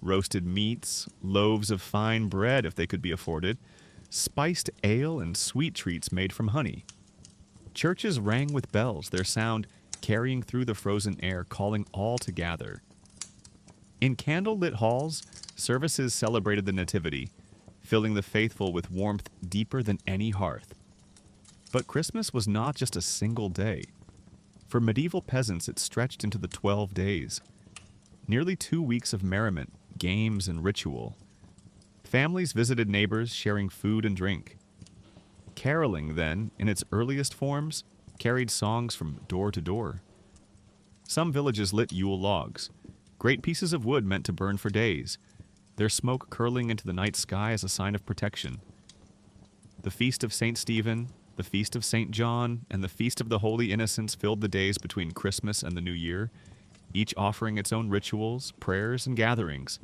roasted meats, loaves of fine bread if they could be afforded, spiced ale, and sweet treats made from honey. Churches rang with bells, their sound carrying through the frozen air, calling all to gather. In candle-lit halls, services celebrated the Nativity, filling the faithful with warmth deeper than any hearth. But Christmas was not just a single day. For medieval peasants, it stretched into the 12 days. Nearly 2 weeks of merriment, games, and ritual. Families visited neighbors, sharing food and drink. Caroling, then, in its earliest forms, carried songs from door to door. Some villages lit Yule logs, great pieces of wood meant to burn for days, their smoke curling into the night sky as a sign of protection. The feast of St. Stephen, the feast of St. John, and the feast of the Holy Innocents filled the days between Christmas and the New Year, each offering its own rituals, prayers, and gatherings.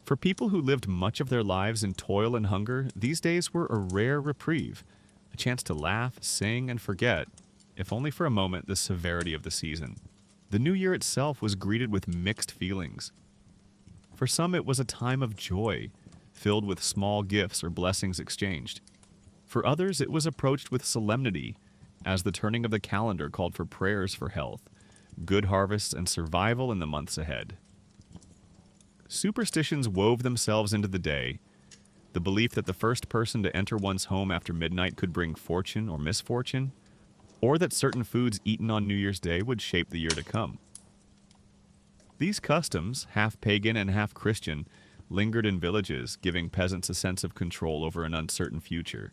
For people who lived much of their lives in toil and hunger, these days were a rare reprieve, a chance to laugh, sing, and forget, if only for a moment, the severity of the season. The New Year itself was greeted with mixed feelings. For some, it was a time of joy, filled with small gifts or blessings exchanged. For others, it was approached with solemnity, as the turning of the calendar called for prayers for health, good harvests, and survival in the months ahead. Superstitions wove themselves into the day. The belief that the first person to enter one's home after midnight could bring fortune or misfortune, or that certain foods eaten on New Year's Day would shape the year to come. These customs, half pagan and half Christian, lingered in villages, giving peasants a sense of control over an uncertain future.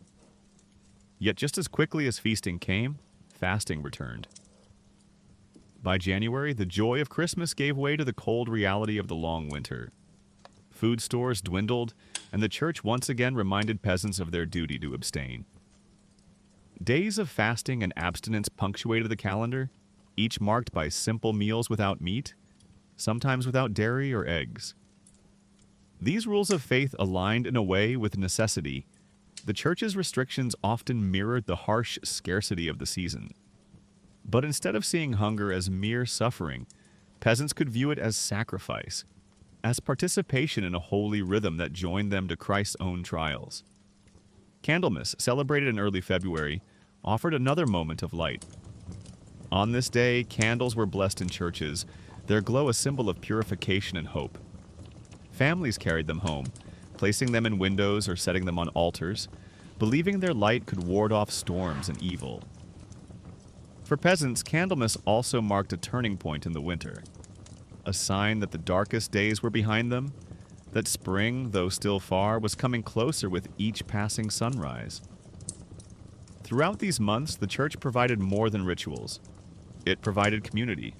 Yet just as quickly as feasting came, fasting returned. By January, the joy of Christmas gave way to the cold reality of the long winter. Food stores dwindled, and the church once again reminded peasants of their duty to abstain. Days of fasting and abstinence punctuated the calendar, each marked by simple meals without meat, sometimes without dairy or eggs. These rules of faith aligned in a way with necessity. The church's restrictions often mirrored the harsh scarcity of the season. But instead of seeing hunger as mere suffering, peasants could view it as sacrifice, as participation in a holy rhythm that joined them to Christ's own trials. Candlemas, celebrated in early February, offered another moment of light. On this day, candles were blessed in churches, their glow a symbol of purification and hope. Families carried them home, placing them in windows or setting them on altars, believing their light could ward off storms and evil. For peasants, Candlemas also marked a turning point in the winter, a sign that the darkest days were behind them, that spring, though still far, was coming closer with each passing sunrise. Throughout these months, the church provided more than rituals. It provided community.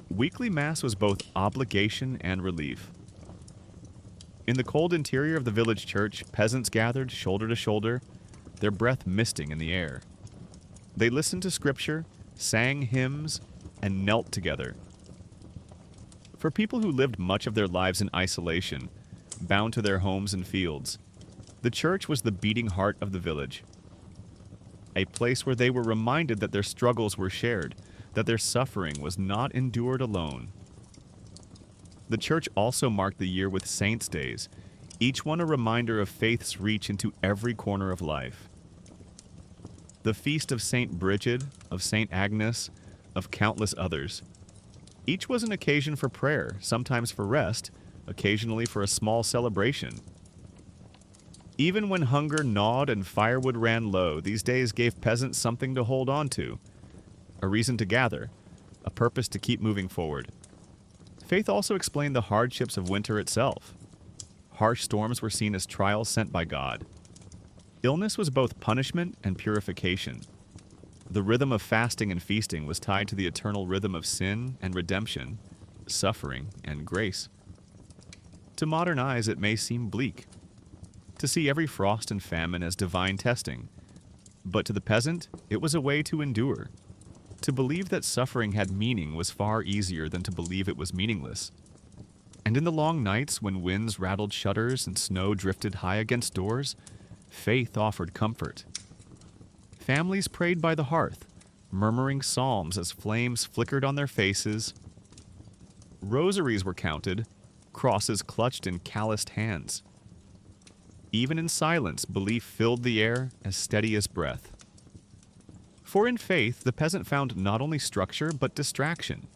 Weekly Mass was both obligation and relief. In the cold interior of the village church, peasants gathered shoulder to shoulder, their breath misting in the air. They listened to scripture, sang hymns, and knelt together. For people who lived much of their lives in isolation, bound to their homes and fields, the church was the beating heart of the village. A place where they were reminded that their struggles were shared, that their suffering was not endured alone. The church also marked the year with saints' days, each one a reminder of faith's reach into every corner of life. The feast of St. Bridget, of St. Agnes, of countless others. Each was an occasion for prayer, sometimes for rest, occasionally for a small celebration. Even when hunger gnawed and firewood ran low, these days gave peasants something to hold on to, a reason to gather, a purpose to keep moving forward. Faith also explained the hardships of winter itself. Harsh storms were seen as trials sent by God. Illness was both punishment and purification. The rhythm of fasting and feasting was tied to the eternal rhythm of sin and redemption, suffering and grace. To modern eyes, it may seem bleak, to see every frost and famine as divine testing. But to the peasant, it was a way to endure. To believe that suffering had meaning was far easier than to believe it was meaningless. And in the long nights when winds rattled shutters and snow drifted high against doors, faith offered comfort. Families prayed by the hearth, murmuring psalms as flames flickered on their faces. Rosaries were counted, crosses clutched in calloused hands. Even in silence, belief filled the air as steady as breath. For in faith, the peasant found not only structure but distraction.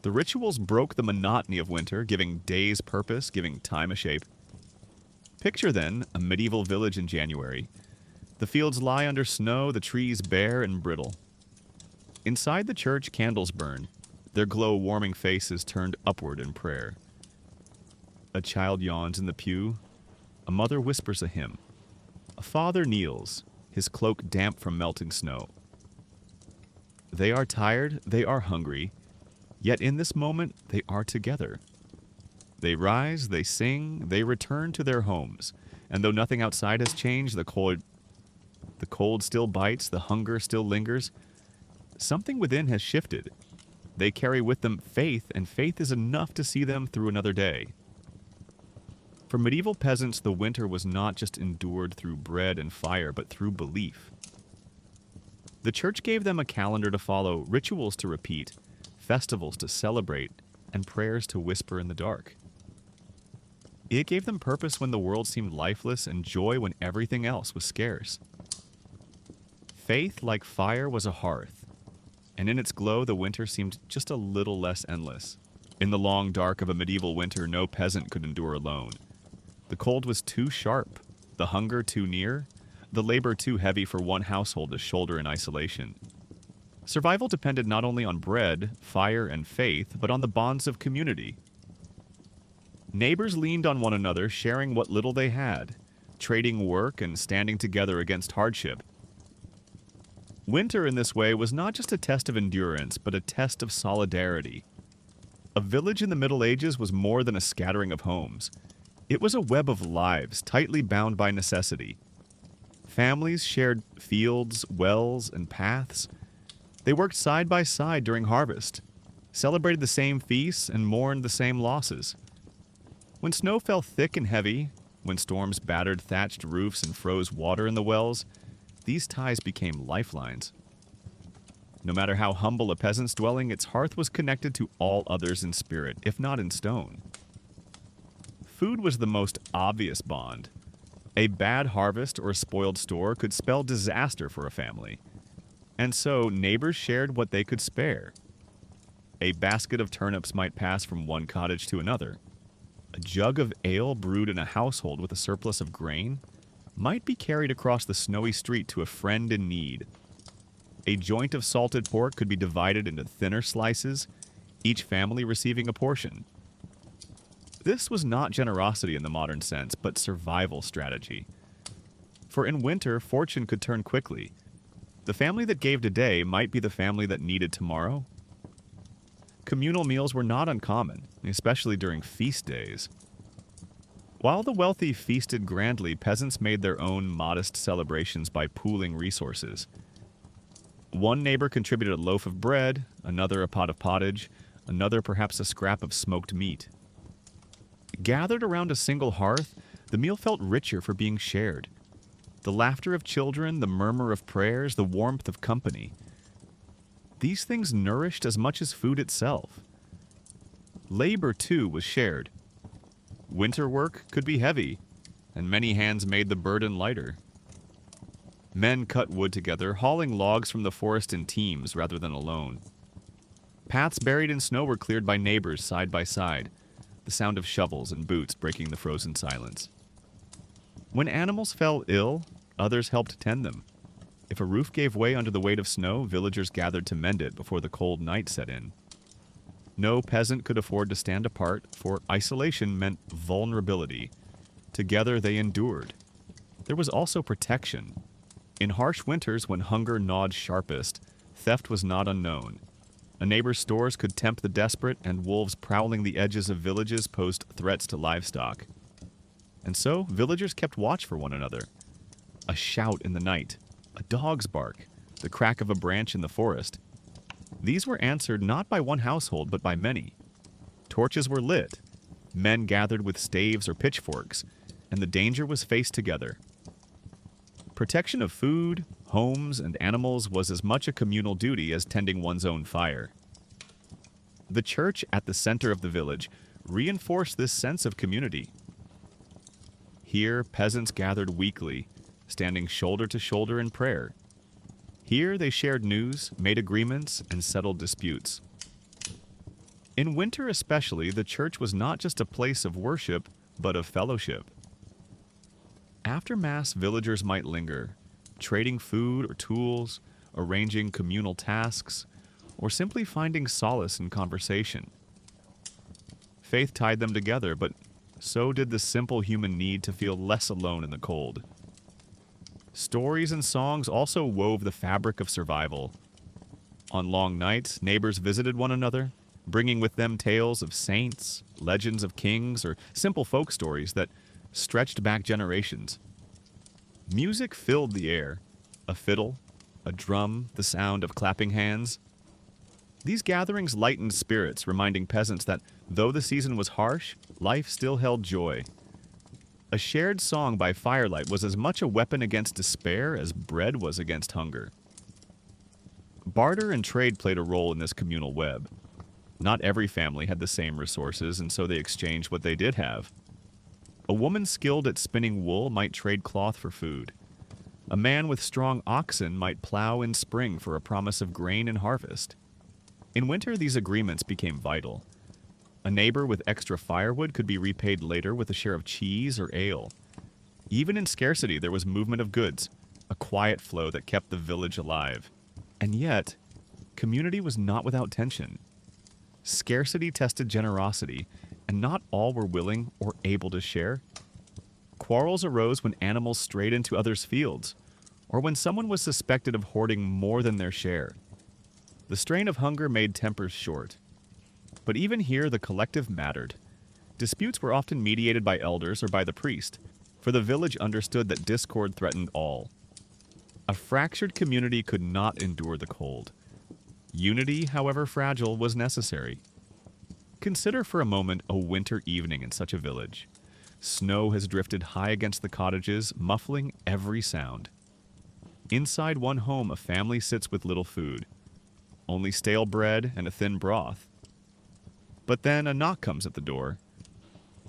The rituals broke the monotony of winter, giving days purpose, giving time a shape. Picture then a medieval village in January. The fields lie under snow, the trees bare and brittle. Inside the church, candles burn, their glow-warming faces turned upward in prayer. A child yawns in the pew. A mother whispers a hymn. A father kneels, his cloak damp from melting snow. They are tired, they are hungry, yet in this moment they are together. They rise, they sing, they return to their homes, and though nothing outside has changed, the cold still bites, the hunger still lingers, something within has shifted. They carry with them faith, and faith is enough to see them through another day. For medieval peasants, the winter was not just endured through bread and fire, but through belief. The church gave them a calendar to follow, rituals to repeat, festivals to celebrate, and prayers to whisper in the dark. It gave them purpose when the world seemed lifeless and joy when everything else was scarce. Faith, like fire, was a hearth, and in its glow the winter seemed just a little less endless. In the long dark of a medieval winter, no peasant could endure alone. The cold was too sharp, the hunger too near, the labor too heavy for one household to shoulder in isolation. Survival depended not only on bread, fire, and faith, but on the bonds of community. Neighbors leaned on one another, sharing what little they had, trading work and standing together against hardship. Winter in this way was not just a test of endurance, but a test of solidarity. A village in the Middle Ages was more than a scattering of homes. It was a web of lives, tightly bound by necessity. Families shared fields, wells, and paths. They worked side by side during harvest, celebrated the same feasts, and mourned the same losses. When snow fell thick and heavy, when storms battered thatched roofs and froze water in the wells, these ties became lifelines. No matter how humble a peasant's dwelling, its hearth was connected to all others in spirit, if not in stone. Food was the most obvious bond. A bad harvest or a spoiled store could spell disaster for a family. And so neighbors shared what they could spare. A basket of turnips might pass from one cottage to another. A jug of ale brewed in a household with a surplus of grain might be carried across the snowy street to a friend in need. A joint of salted pork could be divided into thinner slices, each family receiving a portion. This was not generosity in the modern sense, but survival strategy. For in winter, fortune could turn quickly. The family that gave today might be the family that needed tomorrow. Communal meals were not uncommon, especially during feast days. While the wealthy feasted grandly, peasants made their own modest celebrations by pooling resources. One neighbor contributed a loaf of bread, another a pot of pottage, another perhaps a scrap of smoked meat. Gathered around a single hearth, the meal felt richer for being shared. The laughter of children, the murmur of prayers, the warmth of company. These things nourished as much as food itself. Labor, too, was shared. Winter work could be heavy, and many hands made the burden lighter. Men cut wood together, hauling logs from the forest in teams rather than alone. Paths buried in snow were cleared by neighbors side by side, the sound of shovels and boots breaking the frozen silence. When animals fell ill, others helped tend them. If a roof gave way under the weight of snow, villagers gathered to mend it before the cold night set in. No peasant could afford to stand apart, for isolation meant vulnerability. Together they endured. There was also protection. In harsh winters, when hunger gnawed sharpest, theft was not unknown. A neighbor's stores could tempt the desperate, and wolves prowling the edges of villages posed threats to livestock. And so, villagers kept watch for one another. A shout in the night, a dog's bark, the crack of a branch in the forest. These were answered not by one household, but by many. Torches were lit. Men gathered with staves or pitchforks, and the danger was faced together. Protection of food, homes, and animals was as much a communal duty as tending one's own fire. The church at the center of the village reinforced this sense of community. Here, peasants gathered weekly, standing shoulder to shoulder in prayer. Here, they shared news, made agreements, and settled disputes. In winter especially, the church was not just a place of worship, but of fellowship. After Mass, villagers might linger, trading food or tools, arranging communal tasks, or simply finding solace in conversation. Faith tied them together, but so did the simple human need to feel less alone in the cold. Stories and songs also wove the fabric of survival. On long nights, neighbors visited one another, bringing with them tales of saints, legends of kings, or simple folk stories that stretched back generations. Music filled the air, a fiddle, a drum, the sound of clapping hands. These gatherings lightened spirits, reminding peasants that though the season was harsh, life still held joy. A shared song by firelight was as much a weapon against despair as bread was against hunger. Barter and trade played a role in this communal web. Not every family had the same resources, and so they exchanged what they did have. A woman skilled at spinning wool might trade cloth for food. A man with strong oxen might plow in spring for a promise of grain and harvest. In winter, these agreements became vital. A neighbor with extra firewood could be repaid later with a share of cheese or ale. Even in scarcity, there was movement of goods, a quiet flow that kept the village alive. And yet, community was not without tension. Scarcity tested generosity, and not all were willing or able to share. Quarrels arose when animals strayed into others' fields, or when someone was suspected of hoarding more than their share. The strain of hunger made tempers short. But even here, the collective mattered. Disputes were often mediated by elders or by the priest, for the village understood that discord threatened all. A fractured community could not endure the cold. Unity, however fragile, was necessary. Consider for a moment a winter evening in such a village. Snow has drifted high against the cottages, muffling every sound. Inside one home, a family sits with little food. Only stale bread and a thin broth. But then a knock comes at the door.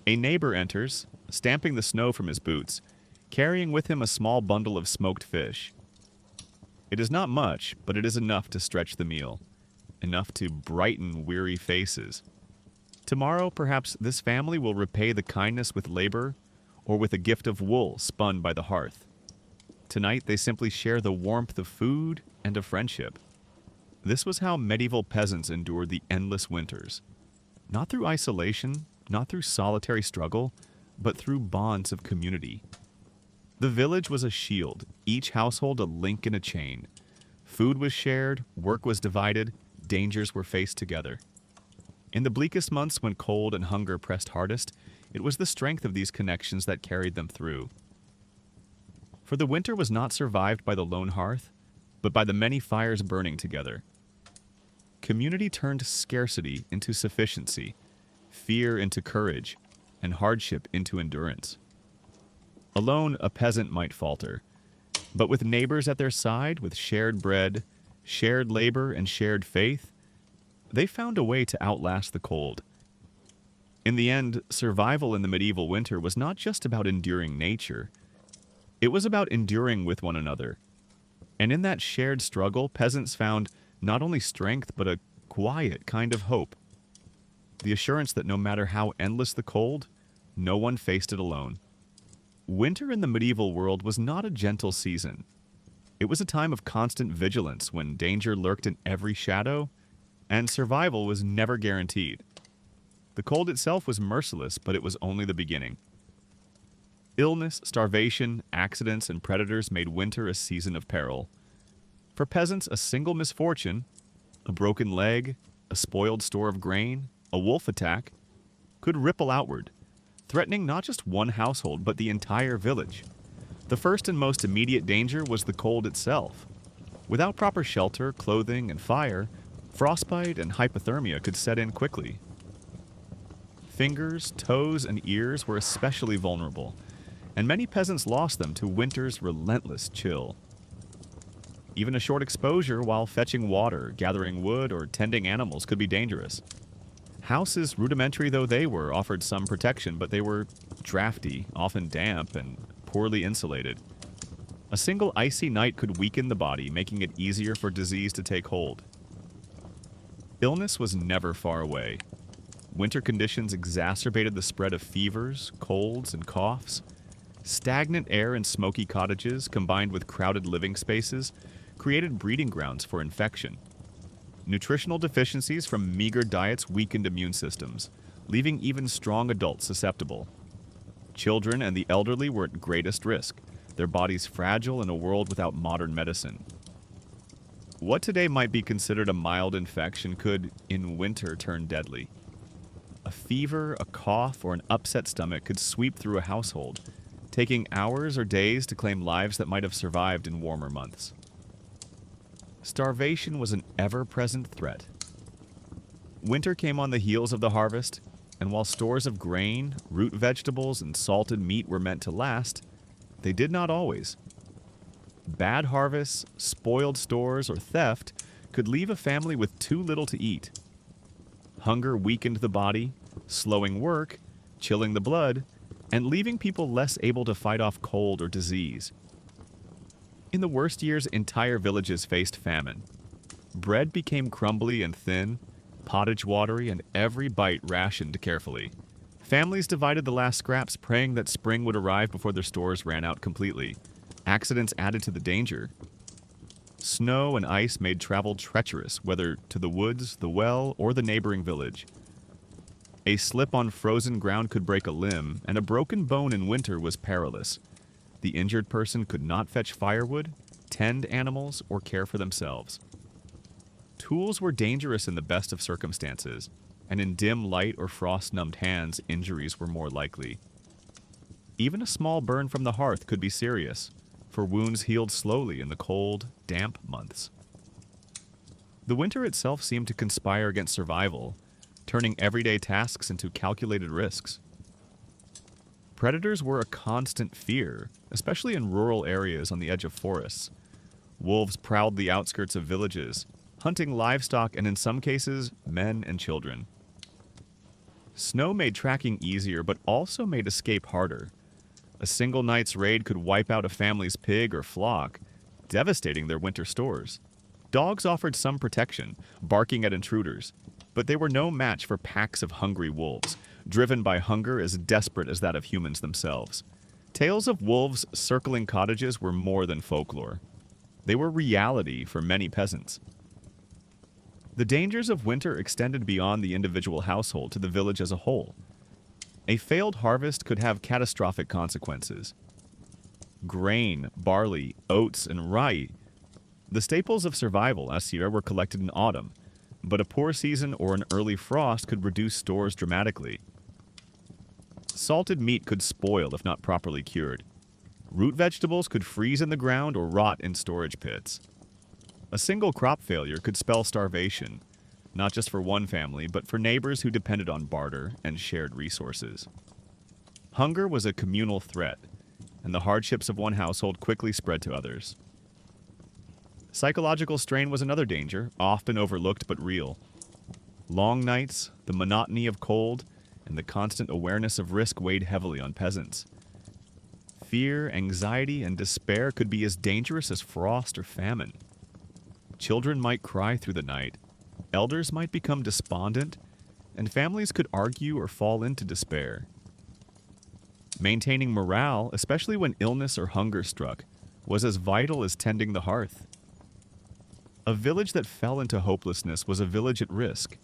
A neighbor enters, stamping the snow from his boots, carrying with him a small bundle of smoked fish. It is not much, but it is enough to stretch the meal, enough to brighten weary faces. Tomorrow, perhaps this family will repay the kindness with labor or with a gift of wool spun by the hearth. Tonight, they simply share the warmth of food and of friendship. This was how medieval peasants endured the endless winters. Not through isolation, not through solitary struggle, but through bonds of community. The village was a shield, each household a link in a chain. Food was shared, work was divided, dangers were faced together. In the bleakest months when cold and hunger pressed hardest, it was the strength of these connections that carried them through. For the winter was not survived by the lone hearth, but by the many fires burning together. Community turned scarcity into sufficiency, fear into courage, and hardship into endurance. Alone, a peasant might falter, but with neighbors at their side, with shared bread, shared labor, and shared faith, they found a way to outlast the cold. In the end, survival in the medieval winter was not just about enduring nature. It was about enduring with one another. And in that shared struggle, peasants found not only strength, but a quiet kind of hope. The assurance that no matter how endless the cold, no one faced it alone. Winter in the medieval world was not a gentle season. It was a time of constant vigilance when danger lurked in every shadow, and survival was never guaranteed. The cold itself was merciless, but it was only the beginning. Illness, starvation, accidents, and predators made winter a season of peril. For peasants, a single misfortune, a broken leg, a spoiled store of grain, a wolf attack, could ripple outward, threatening not just one household, but the entire village. The first and most immediate danger was the cold itself. Without proper shelter, clothing, and fire, frostbite and hypothermia could set in quickly. Fingers, toes, and ears were especially vulnerable, and many peasants lost them to winter's relentless chill. Even a short exposure while fetching water, gathering wood, or tending animals could be dangerous. Houses, rudimentary though they were, offered some protection, but they were drafty, often damp, and poorly insulated. A single icy night could weaken the body, making it easier for disease to take hold. Illness was never far away. Winter conditions exacerbated the spread of fevers, colds, and coughs. Stagnant air and smoky cottages, combined with crowded living spaces, created breeding grounds for infection. Nutritional deficiencies from meager diets weakened immune systems, leaving even strong adults susceptible. Children and the elderly were at greatest risk, their bodies fragile in a world without modern medicine. What today might be considered a mild infection could, in winter, turn deadly. A fever, a cough, or an upset stomach could sweep through a household, taking hours or days to claim lives that might have survived in warmer months. Starvation was an ever-present threat. Winter came on the heels of the harvest, and while stores of grain, root vegetables, and salted meat were meant to last, they did not always. Bad harvests, spoiled stores, or theft could leave a family with too little to eat. Hunger weakened the body, slowing work, chilling the blood, and leaving people less able to fight off cold or disease. In the worst years, entire villages faced famine. Bread became crumbly and thin, pottage watery, and every bite rationed carefully. Families divided the last scraps, praying that spring would arrive before their stores ran out completely. Accidents added to the danger. Snow and ice made travel treacherous, whether to the woods, the well, or the neighboring village. A slip on frozen ground could break a limb, and a broken bone in winter was perilous. The injured person could not fetch firewood, tend animals, or care for themselves. Tools were dangerous in the best of circumstances, and in dim light or frost-numbed hands, injuries were more likely. Even a small burn from the hearth could be serious, for wounds healed slowly in the cold, damp months. The winter itself seemed to conspire against survival, turning everyday tasks into calculated risks. Predators were a constant fear, especially in rural areas on the edge of forests. Wolves prowled the outskirts of villages, hunting livestock and in some cases, men and children. Snow made tracking easier, but also made escape harder. A single night's raid could wipe out a family's pig or flock, devastating their winter stores. Dogs offered some protection, barking at intruders, but they were no match for packs of hungry wolves, driven by hunger as desperate as that of humans themselves. Tales of wolves circling cottages were more than folklore. They were reality for many peasants. The dangers of winter extended beyond the individual household to the village as a whole. A failed harvest could have catastrophic consequences. Grain, barley, oats, and rye, the staples of survival, asira, were collected in autumn, but a poor season or an early frost could reduce stores dramatically. Salted meat could spoil if not properly cured. Root vegetables could freeze in the ground or rot in storage pits. A single crop failure could spell starvation, not just for one family, but for neighbors who depended on barter and shared resources. Hunger was a communal threat, and the hardships of one household quickly spread to others. Psychological strain was another danger, often overlooked but real. Long nights, the monotony of cold, and the constant awareness of risk weighed heavily on peasants. Fear, anxiety, and despair could be as dangerous as frost or famine. Children might cry through the night, elders might become despondent, and families could argue or fall into despair. Maintaining morale, especially when illness or hunger struck, was as vital as tending the hearth. A village that fell into hopelessness was a village at risk.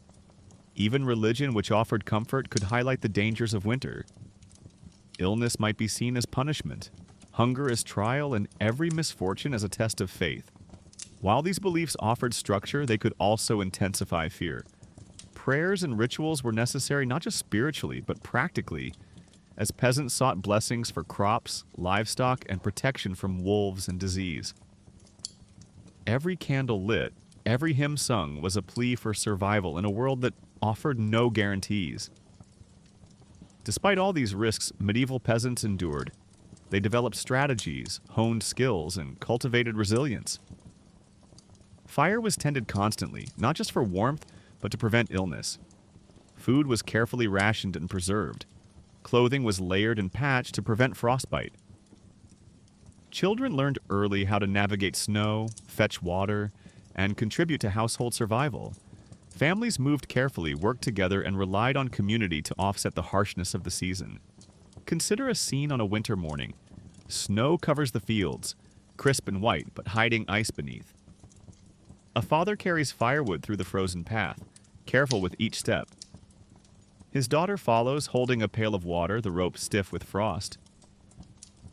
Even religion which offered comfort could highlight the dangers of winter. Illness might be seen as punishment, hunger as trial, and every misfortune as a test of faith. While these beliefs offered structure, they could also intensify fear. Prayers and rituals were necessary not just spiritually, but practically, as peasants sought blessings for crops, livestock, and protection from wolves and disease. Every candle lit, every hymn sung was a plea for survival in a world that offered no guarantees. Despite all these risks, medieval peasants endured. They developed strategies, honed skills, and cultivated resilience. Fire was tended constantly, not just for warmth, but to prevent illness. Food was carefully rationed and preserved. Clothing was layered and patched to prevent frostbite. Children learned early how to navigate snow, fetch water, and contribute to household survival. Families moved carefully, worked together, and relied on community to offset the harshness of the season. Consider a scene on a winter morning. Snow covers the fields, crisp and white, but hiding ice beneath. A father carries firewood through the frozen path, careful with each step. His daughter follows, holding a pail of water, the rope stiff with frost.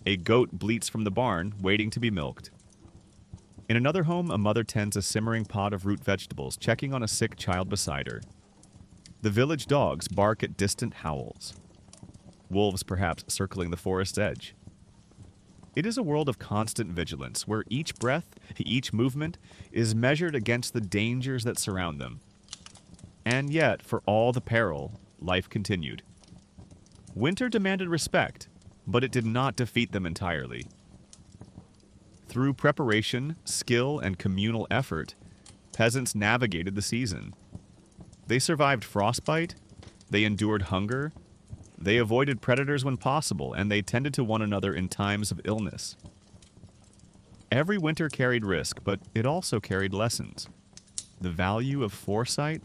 A goat bleats from the barn, waiting to be milked. In another home, a mother tends a simmering pot of root vegetables, checking on a sick child beside her. The village dogs bark at distant howls. Wolves perhaps circling the forest's edge. It is a world of constant vigilance, where each breath, each movement, is measured against the dangers that surround them. And yet, for all the peril, life continued. Winter demanded respect, but it did not defeat them entirely. Through preparation, skill, and communal effort, peasants navigated the season. They survived frostbite, they endured hunger, they avoided predators when possible, and they tended to one another in times of illness. Every winter carried risk, but it also carried lessons. The value of foresight,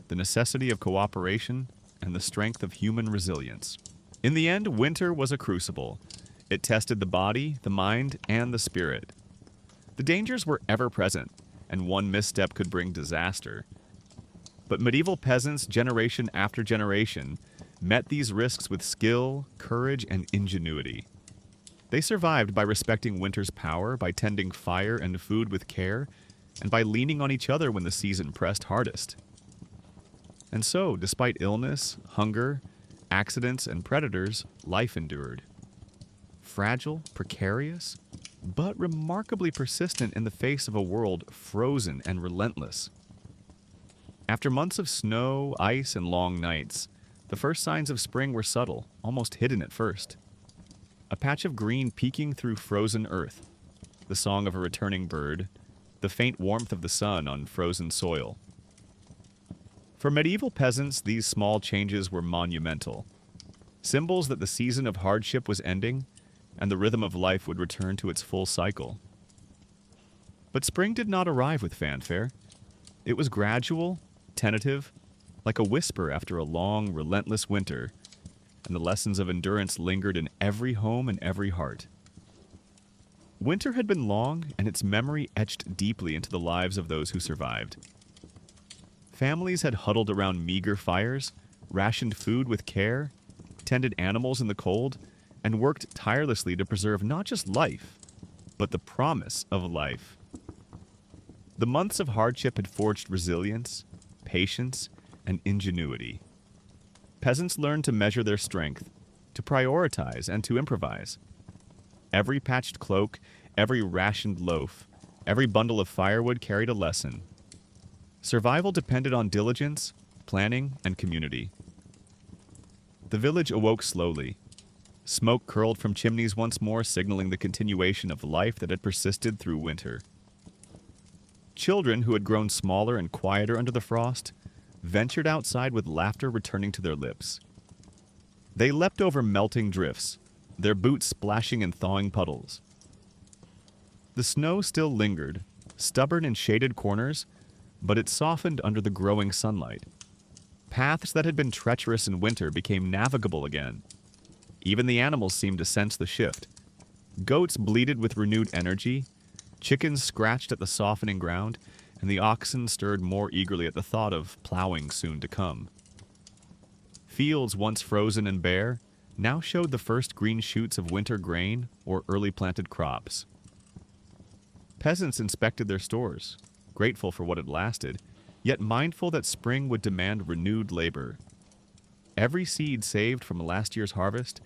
the necessity of cooperation, and the strength of human resilience. In the end, winter was a crucible. It tested the body, the mind, and the spirit. The dangers were ever present, and one misstep could bring disaster. But medieval peasants, generation after generation, met these risks with skill, courage, and ingenuity. They survived by respecting winter's power, by tending fire and food with care, and by leaning on each other when the season pressed hardest. And so, despite illness, hunger, accidents, and predators, life endured. Fragile, precarious, but remarkably persistent in the face of a world frozen and relentless. After months of snow, ice, and long nights, the first signs of spring were subtle, almost hidden at first. A patch of green peeking through frozen earth, the song of a returning bird, the faint warmth of the sun on frozen soil. For medieval peasants, these small changes were monumental, symbols that the season of hardship was ending and the rhythm of life would return to its full cycle. But spring did not arrive with fanfare. It was gradual, tentative, like a whisper after a long, relentless winter, and the lessons of endurance lingered in every home and every heart. Winter had been long, and its memory etched deeply into the lives of those who survived. Families had huddled around meager fires, rationed food with care, tended animals in the cold, and worked tirelessly to preserve not just life, but the promise of life. The months of hardship had forged resilience, patience, and ingenuity. Peasants learned to measure their strength, to prioritize, and to improvise. Every patched cloak, every rationed loaf, every bundle of firewood carried a lesson. Survival depended on diligence, planning, and community. The village awoke slowly. Smoke curled from chimneys once more, signaling the continuation of life that had persisted through winter. Children who had grown smaller and quieter under the frost ventured outside with laughter returning to their lips. They leapt over melting drifts, their boots splashing in thawing puddles. The snow still lingered, stubborn in shaded corners, but it softened under the growing sunlight. Paths that had been treacherous in winter became navigable again. Even the animals seemed to sense the shift. Goats bleated with renewed energy, chickens scratched at the softening ground, and the oxen stirred more eagerly at the thought of plowing soon to come. Fields once frozen and bare now showed the first green shoots of winter grain or early planted crops. Peasants inspected their stores, grateful for what had lasted, yet mindful that spring would demand renewed labor. Every seed saved from last year's harvest,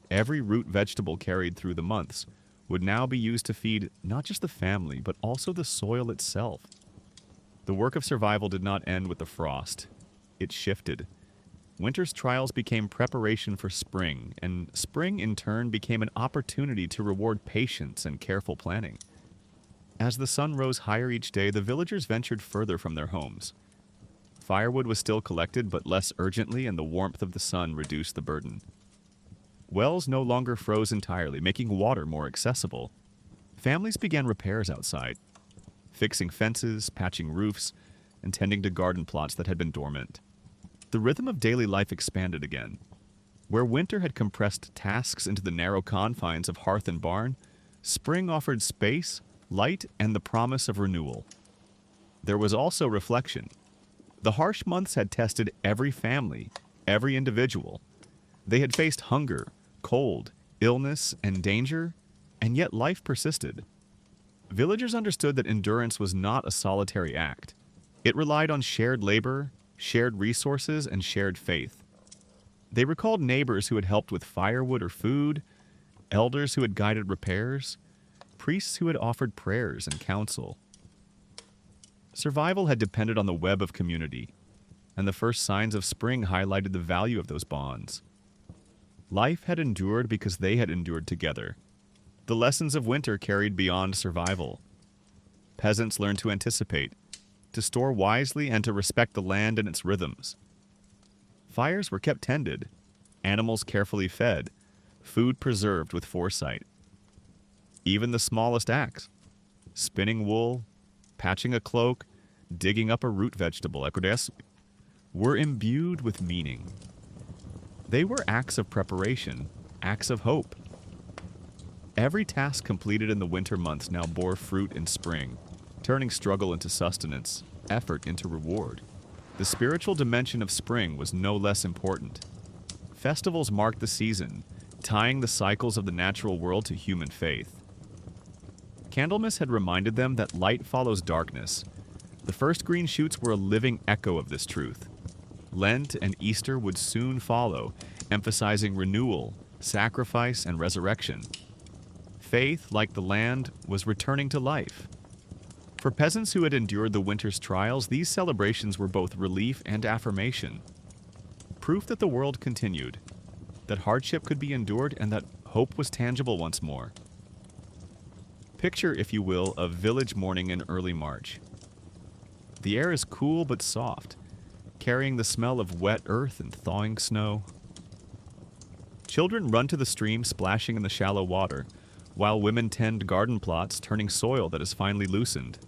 every root vegetable carried through the months, would now be used to feed not just the family, but also the soil itself. The work of survival did not end with the frost. It shifted. Winter's trials became preparation for spring, and spring in turn became an opportunity to reward patience and careful planning. As the sun rose higher each day, the villagers ventured further from their homes. Firewood was still collected, but less urgently, and the warmth of the sun reduced the burden. Wells no longer froze entirely, making water more accessible. Families began repairs outside, fixing fences, patching roofs, and tending to garden plots that had been dormant. The rhythm of daily life expanded again. Where winter had compressed tasks into the narrow confines of hearth and barn, spring offered space, light, and the promise of renewal. There was also reflection. The harsh months had tested every family, every individual. They had faced hunger, cold, illness, and danger, and yet life persisted. Villagers understood that endurance was not a solitary act. It relied on shared labor, shared resources, and shared faith. They recalled neighbors who had helped with firewood or food, elders who had guided repairs, priests who had offered prayers and counsel. Survival had depended on the web of community, and the first signs of spring highlighted the value of those bonds. Life had endured because they had endured together. The lessons of winter carried beyond survival. Peasants learned to anticipate, to store wisely, and to respect the land and its rhythms. Fires were kept tended, animals carefully fed, food preserved with foresight. Even the smallest acts, spinning wool, patching a cloak, digging up a root vegetable, were imbued with meaning. They were acts of preparation, acts of hope. Every task completed in the winter months now bore fruit in spring, turning struggle into sustenance, effort into reward. The spiritual dimension of spring was no less important. Festivals marked the season, tying the cycles of the natural world to human faith. Candlemas had reminded them that light follows darkness. The first green shoots were a living echo of this truth. Lent and Easter would soon follow, emphasizing renewal, sacrifice, and resurrection. Faith, like the land, was returning to life. For peasants who had endured the winter's trials, these celebrations were both relief and affirmation. Proof that the world continued, that hardship could be endured, and that hope was tangible once more. Picture, if you will, a village morning in early March. The air is cool but soft, carrying the smell of wet earth and thawing snow. Children run to the stream, splashing in the shallow water, while women tend garden plots, turning soil that is finely loosened.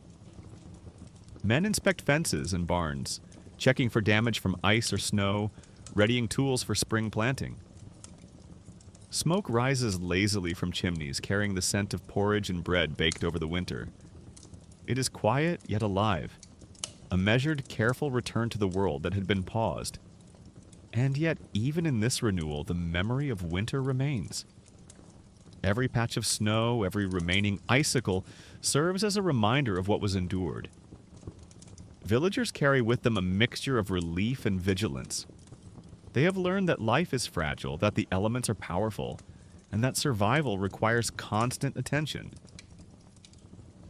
Men inspect fences and barns, checking for damage from ice or snow, readying tools for spring planting. Smoke rises lazily from chimneys, carrying the scent of porridge and bread baked over the winter. It is quiet yet alive, a measured, careful return to the world that had been paused. And yet, even in this renewal, the memory of winter remains. Every patch of snow, every remaining icicle, serves as a reminder of what was endured. Villagers carry with them a mixture of relief and vigilance. They have learned that life is fragile, that the elements are powerful, and that survival requires constant attention.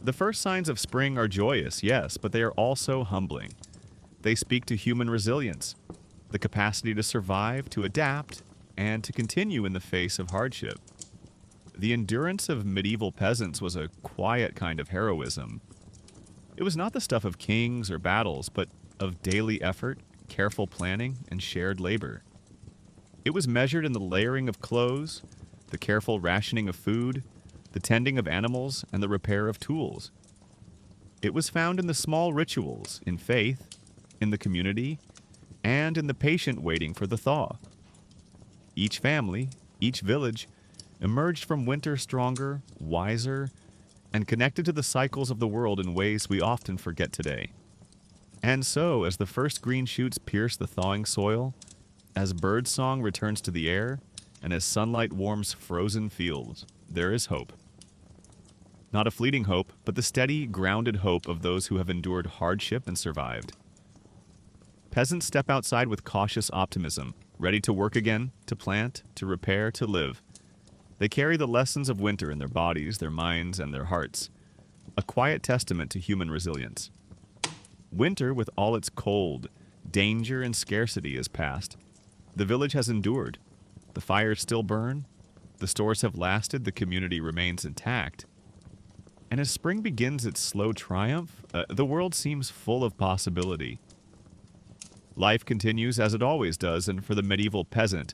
The first signs of spring are joyous, yes, but they are also humbling. They speak to human resilience, the capacity to survive, to adapt, and to continue in the face of hardship. The endurance of medieval peasants was a quiet kind of heroism. It was not the stuff of kings or battles, but of daily effort, careful planning, and shared labor. It was measured in the layering of clothes, the careful rationing of food, the tending of animals, and the repair of tools. It was found in the small rituals, in faith, in the community, and in the patient waiting for the thaw. Each family, each village, emerged from winter stronger, wiser, and connected to the cycles of the world in ways we often forget today. And so, as the first green shoots pierce the thawing soil, as birdsong returns to the air, and as sunlight warms frozen fields, there is hope. Not a fleeting hope, but the steady, grounded hope of those who have endured hardship and survived. Peasants step outside with cautious optimism, ready to work again, to plant, to repair, to live. They carry the lessons of winter in their bodies, their minds, and their hearts, a quiet testament to human resilience. Winter, with all its cold, danger, and scarcity, is past. The village has endured. The fires still burn. The stores have lasted. The community remains intact. And as spring begins its slow triumph, the world seems full of possibility. Life continues as it always does, and for the medieval peasant,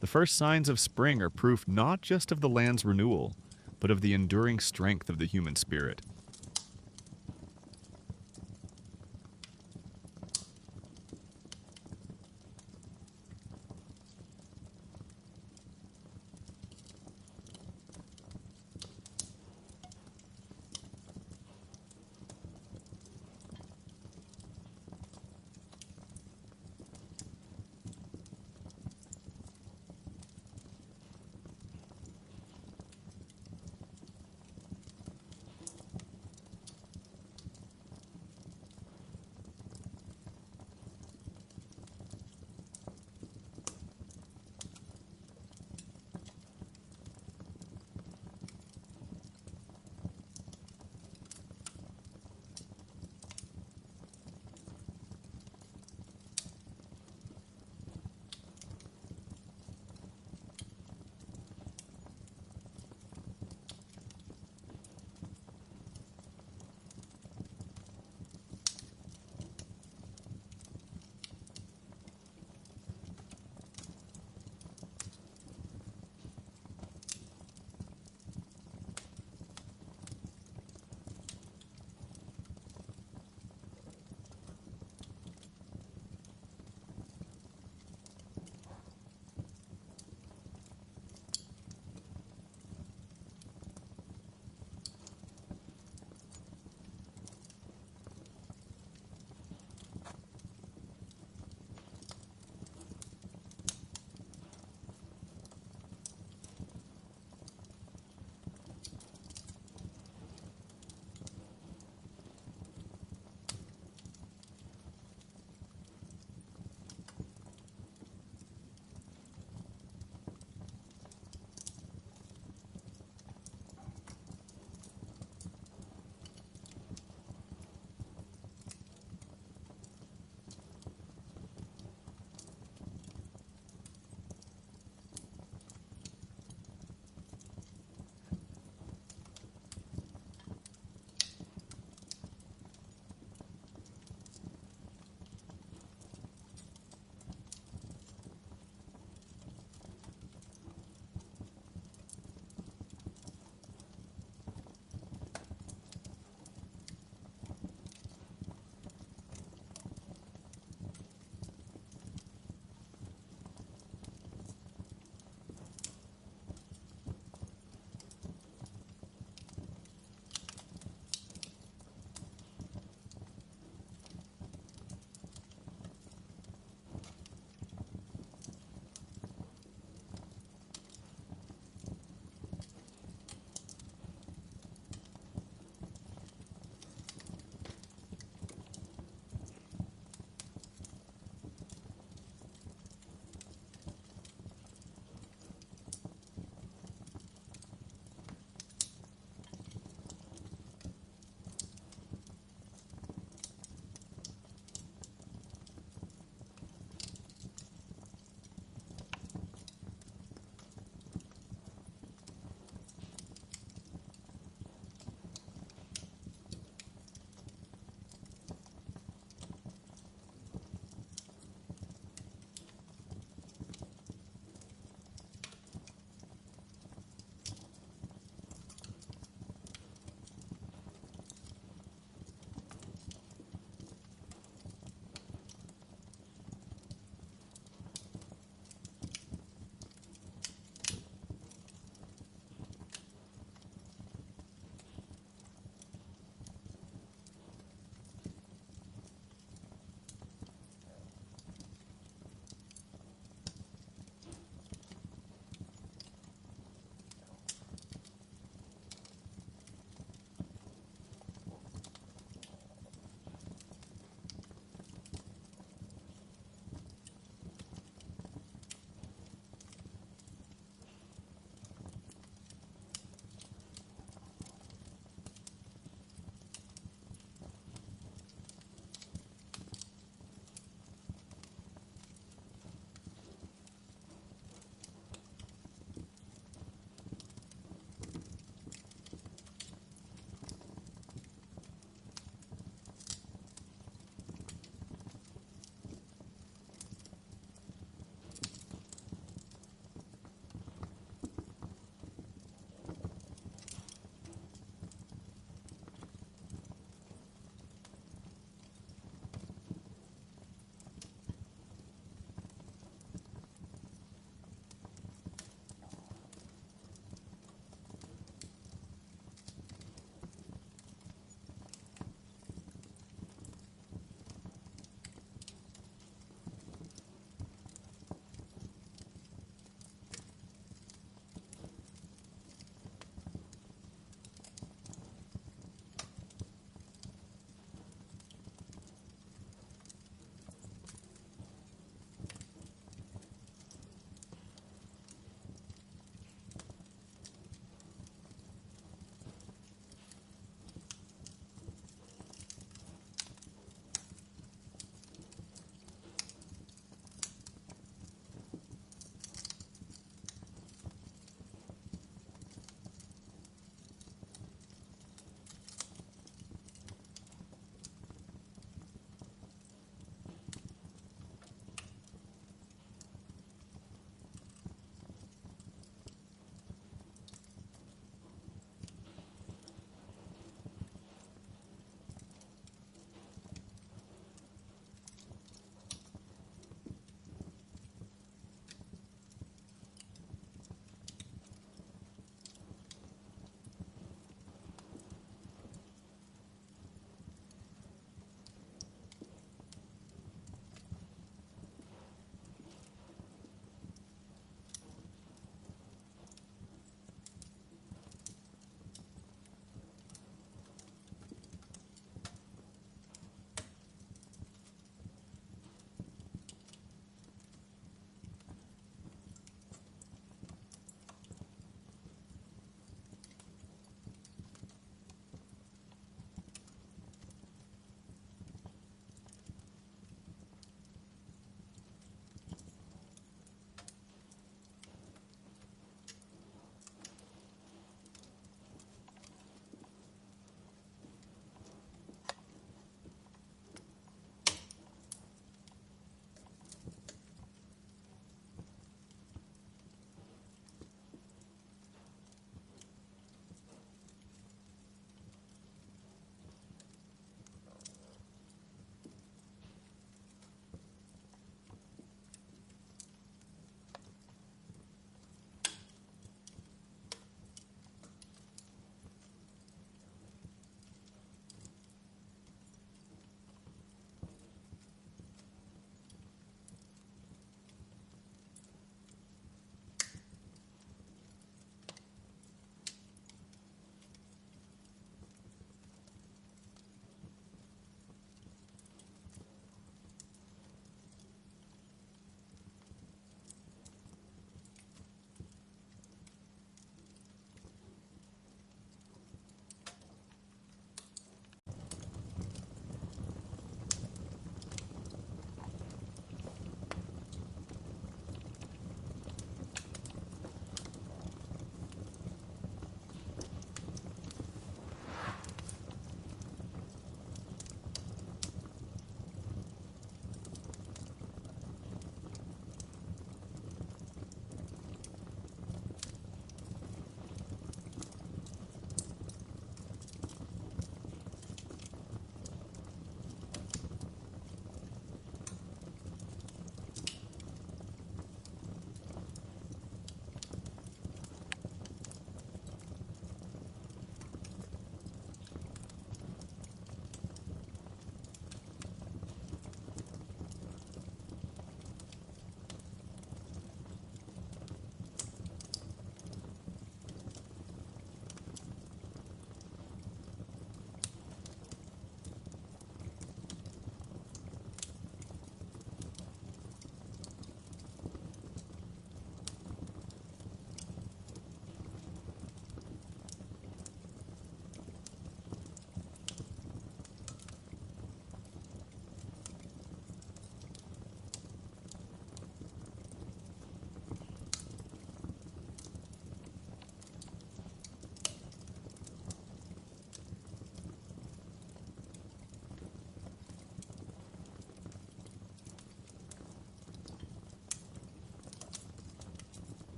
the first signs of spring are proof not just of the land's renewal, but of the enduring strength of the human spirit.